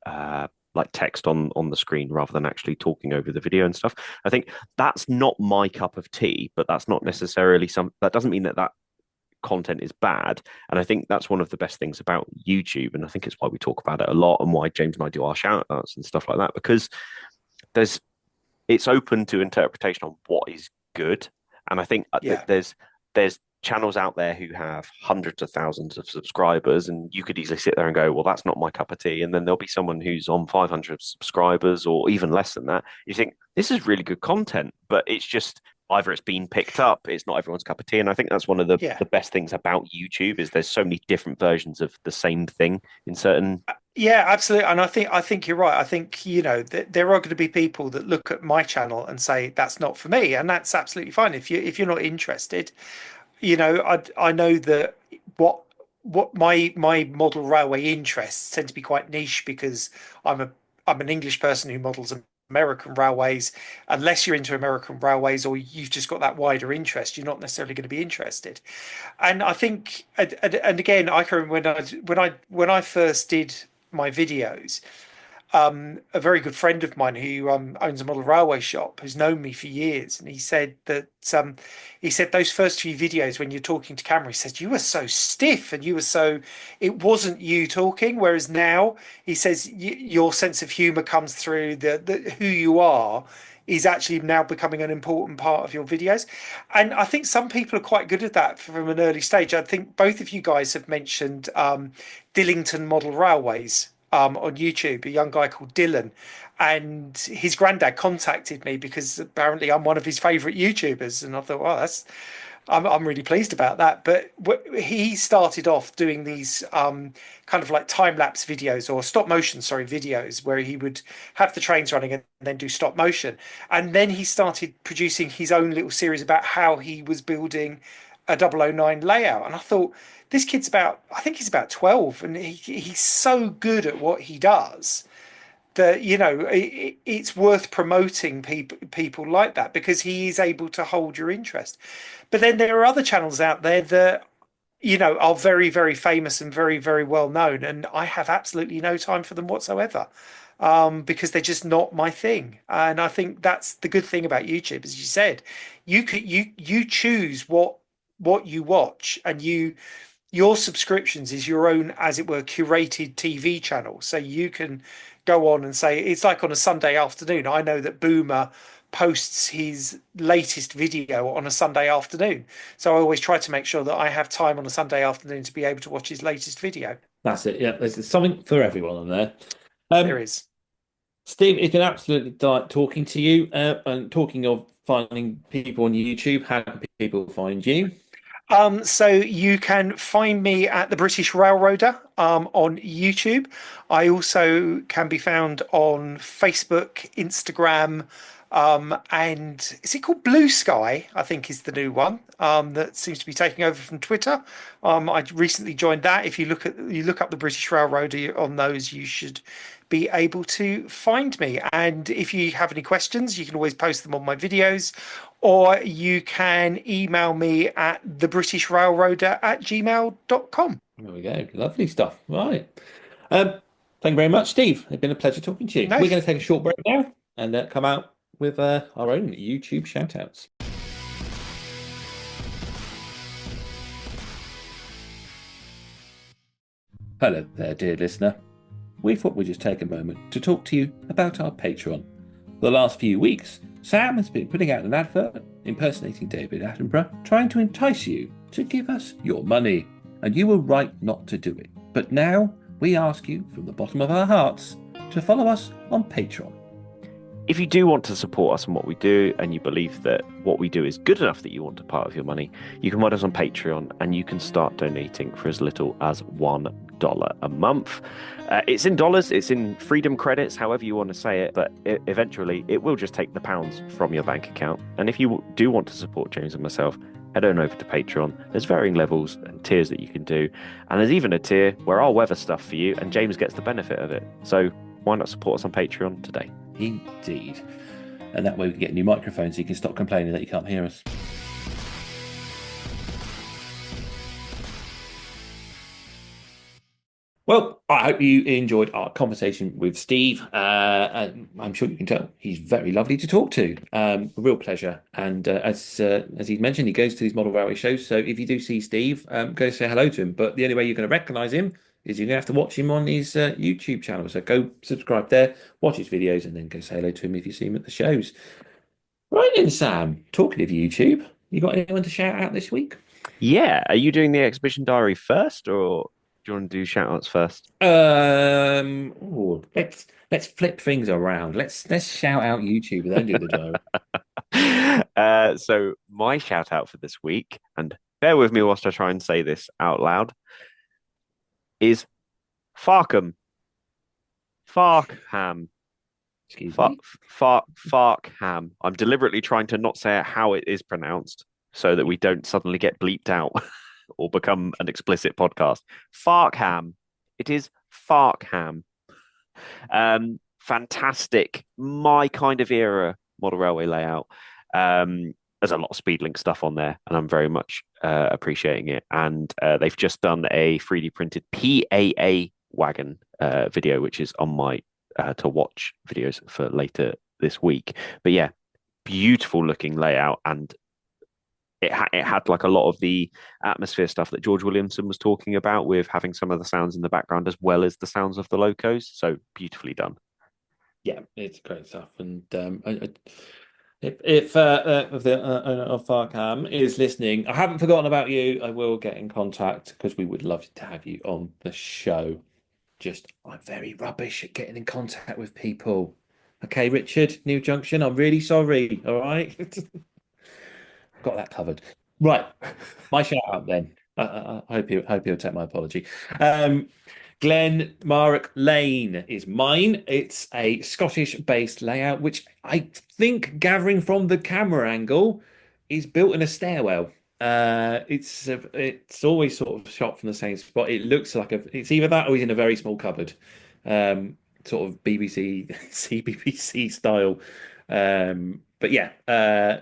like text on the screen rather than actually talking over the video and stuff. I think that's not my cup of tea, but that's not necessarily that doesn't mean that content is bad. And I think that's one of the best things about YouTube. And I think it's why we talk about it a lot and why James and I do our shout outs and stuff like that, because it's open to interpretation on what is good. And I think Yeah. there's channels out there who have hundreds of thousands of subscribers, and you could easily sit there and go, well, that's not my cup of tea. And then there'll be someone who's on 500 subscribers or even less than that. You think this is really good content, but it's just either it's been picked up, it's not everyone's cup of tea. And I think that's one of the best things about YouTube is there's so many different versions of the same thing in certain. Yeah, absolutely. And I think you're right. I think, there are going to be people that look at my channel and say that's not for me, and that's absolutely fine. If you're not interested, I know that what my model railway interests tend to be quite niche because I'm an English person who models American railways. Unless you're into American railways or you've just got that wider interest, you're not necessarily going to be interested. And I think, and again, I can remember when I first did my videos, a very good friend of mine who owns a model railway shop has known me for years, and he said that those first few videos when you're talking to camera, he said you were so stiff and it wasn't you talking, whereas now he says your sense of humor comes through, the who you are is actually now becoming an important part of your videos. And I think some people are quite good at that from an early stage. I think both of you guys have mentioned Dillington Model Railways on YouTube, a young guy called Dylan. And his granddad contacted me because apparently I'm one of his favorite YouTubers. And I thought, well, I'm really pleased about that. But he started off doing these kind of like time lapse videos or stop motion, videos where he would have the trains running and then do stop motion. And then he started producing his own little series about how he was building a 009 layout. And I thought, this kid's I think he's about 12, and he's so good at what he does that it's worth promoting people like that because he is able to hold your interest. But then there are other channels out there that are very, very famous and very, very well known, and I have absolutely no time for them whatsoever because they're just not my thing. And I think that's the good thing about YouTube, as you said, you choose what you watch, and your subscriptions is your own, as it were, curated TV channel. So you can go on and say, it's like on a Sunday afternoon, I know that Boomer posts his latest video on a Sunday afternoon. So I always try to make sure that I have time on a Sunday afternoon to be able to watch his latest video. That's it. Yeah, there's something for everyone on there. There is. Steve, it's been absolutely delight talking to you. And talking of finding people on YouTube, how can people find you? So you can find me at the British Railroader on YouTube. I also can be found on Facebook, Instagram, and is it called Blue Sky? I think is the new one that seems to be taking over from Twitter. I recently joined that. If you look up the British Railroader on those, you should be able to find me. And if you have any questions, you can always post them on my videos, or you can email me at thebritishrailroader@gmail.com. There we go. Lovely stuff. Right. Thank you very much, Steve. It's been a pleasure talking to you. No. We're going to take a short break now and come out with our own YouTube shout-outs. Hello there, dear listener. We thought we'd just take a moment to talk to you about our Patreon. For the last few weeks, Sam has been putting out an advert impersonating David Attenborough, trying to entice you to give us your money. And you were right not to do it. But now we ask you from the bottom of our hearts to follow us on Patreon. If you do want to support us in what we do, and you believe that what we do is good enough that you want a part of your money, you can find us on Patreon, and you can start donating for as little as $1 a month. It's in dollars, it's in freedom credits, however you want to say it, but eventually it will just take the pounds from your bank account. And if you do want to support James and myself, head on over to Patreon. There's varying levels and tiers that you can do, and there's even a tier where I'll weather stuff for you, and James gets the benefit of it. So why not support us on Patreon today? Indeed. And that way we can get new microphones so you can stop complaining that you can't hear us. Well, I hope you enjoyed our conversation with Steve. And I'm sure you can tell he's very lovely to talk to. A real pleasure. And as he mentioned, he goes to these model railway shows. So if you do see Steve, go say hello to him. But the only way you're going to recognise him is you're going to have to watch him on his YouTube channel. So go subscribe there, watch his videos, and then go say hello to him if you see him at the shows. Right then, Sam, talking of YouTube, you got anyone to shout out this week? Yeah, are you doing the exhibition diary first, or do you want to do shout outs first? Let's flip things around. Let's shout out YouTube and then do the diary. So my shout out for this week, and bear with me whilst I try and say this out loud, is Farkham. Farkham. Excuse me. Farkham. I'm deliberately trying to not say how it is pronounced so that we don't suddenly get bleeped out or become an explicit podcast. Farkham. It is Farkham. Fantastic. My kind of era model railway layout. There's a lot of Speedlink stuff on there, and I'm very much appreciating it. And they've just done a 3D printed PAA wagon video, which is on my to watch videos for later this week. But yeah, beautiful looking layout, and it had like a lot of the atmosphere stuff that George Williamson was talking about, with having some of the sounds in the background as well as the sounds of the locos. So beautifully done. Yeah, it's great stuff. And if the owner of Farkham is listening, I haven't forgotten about you. I will get in contact because we would love to have you on the show. I'm very rubbish at getting in contact with people. Okay, Richard, New Junction, I'm really sorry. All right. Got that covered. Right. My shout out then. I hope you'll take my apology. Glenmark Lane is mine. It's a Scottish-based layout, which I think, gathering from the camera angle, is built in a stairwell. It's always sort of shot from the same spot. It looks like it's either that or he's in a very small cupboard, sort of CBBC style. But yeah,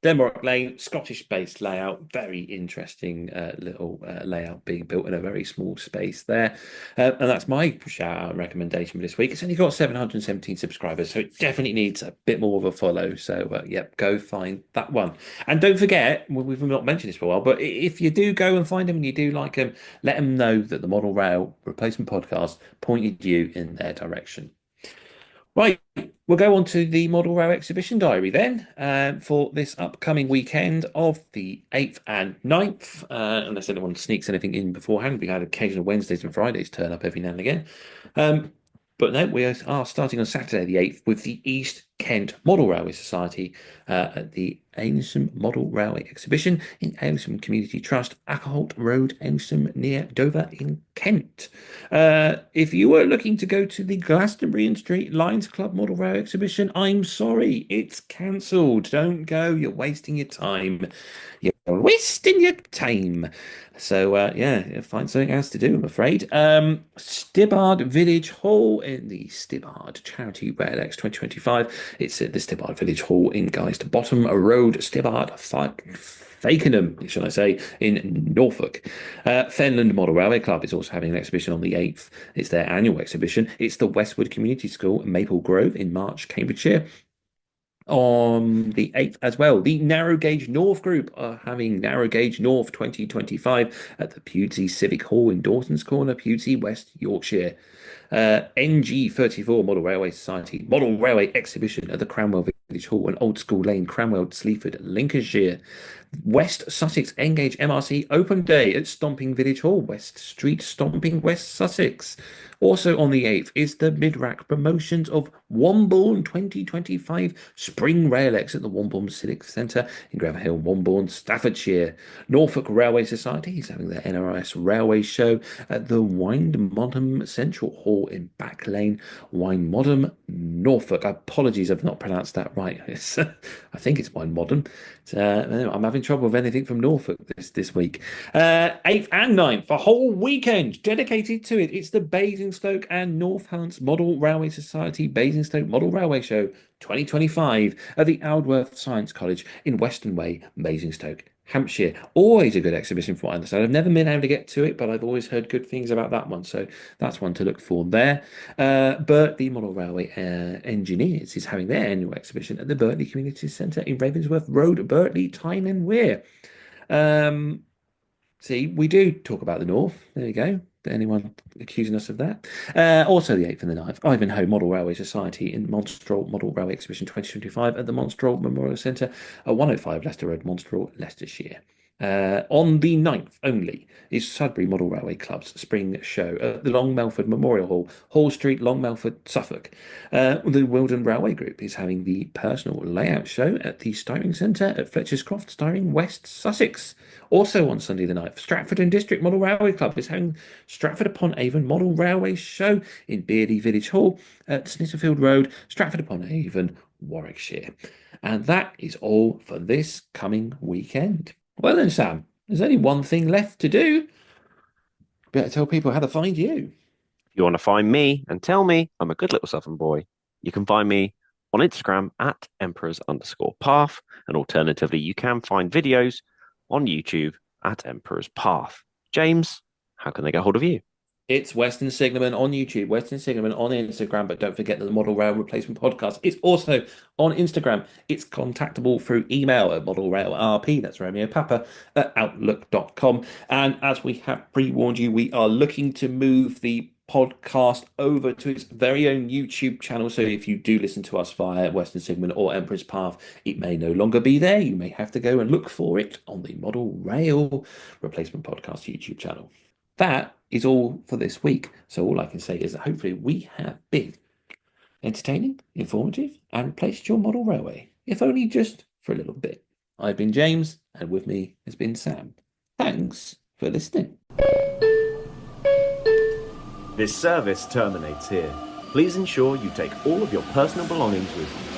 Glenmark Lane, Scottish-based layout, very interesting little layout being built in a very small space there. And that's my shout-out and recommendation for this week. It's only got 717 subscribers, so it definitely needs a bit more of a follow. So, yep, go find that one. And don't forget, we've not mentioned this for a while, but if you do go and find them and you do like them, let them know that the Model Rail Replacement Podcast pointed you in their direction. Right, we'll go on to the Model Rail exhibition diary then for this upcoming weekend of the 8th and 9th. Unless anyone sneaks anything in beforehand, we had occasional Wednesdays and Fridays turn up every now and again. But no, we are starting on Saturday the 8th with the East Kent Model Railway Society at the Aylsham Model Railway Exhibition in Aylsham Community Trust, Ackholt Road, Aylsham, near Dover in Kent. If you were looking to go to the Glastonbury and Street Lions Club Model Railway Exhibition, I'm sorry, it's cancelled. Don't go, you're wasting your time. You're wasting your time. So yeah, find something else to do, I'm afraid. Stibbard Village Hall in the Stibbard Charity RailX 2025. It's at the Stibbard Village Hall in Geist Bottom Road, Stibbard, Fakenham, shall I say, in Norfolk. Fenland Model Railway Club is also having an exhibition on the 8th. It's their annual exhibition. It's the Westwood Community School, Maple Grove in March, Cambridgeshire. On the 8th as well, the Narrow Gauge North Group are having Narrow Gauge North 2025 at the Pewdsey Civic Hall in Dawson's Corner, Pewdsey, West Yorkshire. NG34 Model Railway Society Model Railway Exhibition at the Cranwell Village Hall and Old School Lane, Cranwell, Sleaford, Lincolnshire. West Sussex Engage MRC Open Day at Stomping Village Hall, West Street, Stomping, West Sussex. Also on the 8th is the Midrack Promotions of Wombourne 2025 Spring RailX at the Wombourne Civic Centre in Graverhill, Wombourne, Staffordshire. Norfolk Railway Society is having their NRS Railway Show at the Windmodham Central Hall in Back Lane, Windmodham, Norfolk. Apologies, I've not pronounced that right. I think it's Windmodham. I'm having trouble with anything from Norfolk this week. 8th and 9th, a whole weekend dedicated to it. It's the Basingstoke and Northants Model Railway Society Basingstoke Model Railway Show 2025 at the Aldworth Science College in Weston Way, Basingstoke, Hampshire. Always a good exhibition from what I understand. I've never been able to get to it, but I've always heard good things about that one. So that's one to look for there. Bertley Model Railway Engineers is having their annual exhibition at the Bertley Community Centre in Ravensworth Road, Bertley, Tyne and Wear. See, we do talk about the North. There you go. Anyone accusing us of that? Also the 8th and the 9th, Ivanhoe Model Railway Society in Monstrol Model Railway Exhibition 2025 at the Monstrol Memorial Centre at 105 Leicester Road, Monstrol, Leicestershire. On the 9th only is Sudbury Model Railway Club's Spring Show at the Long Melford Memorial Hall, Hall Street, Long Melford, Suffolk. The Weldon Railway Group is having the Personal Layout Show at the Styring Centre at Fletcher's Croft, Styring, West Sussex. Also on Sunday the 9th, Stratford and District Model Railway Club is having Stratford upon Avon Model Railway Show in Beardy Village Hall at Snitterfield Road, Stratford upon Avon, Warwickshire. And that is all for this coming weekend. Well then, Sam, there's only one thing left to do. Better tell people how to find you. If you want to find me and tell me I'm a good little Southern boy, you can find me on Instagram at emperors_path. And alternatively, you can find videos on YouTube at Emperor's Path. James, how can they get hold of you? It's Western Signalman on YouTube, Western Signalman on Instagram, but don't forget that the Model Rail Replacement Podcast is also on Instagram. It's contactable through email at modelrailrp, that's Romeo Papa, at outlook.com. And as we have pre-warned you, we are looking to move the podcast over to its very own YouTube channel. So if you do listen to us via Western Signalman or Emperor's Path, it may no longer be there. You may have to go and look for it on the Model Rail Replacement Podcast YouTube channel. That is all for this week. So all I can say is that hopefully we have been entertaining, informative, and replaced your model railway, if only just for a little bit. I've been James, and with me has been Sam. Thanks for listening. This service terminates here. Please ensure you take all of your personal belongings with you.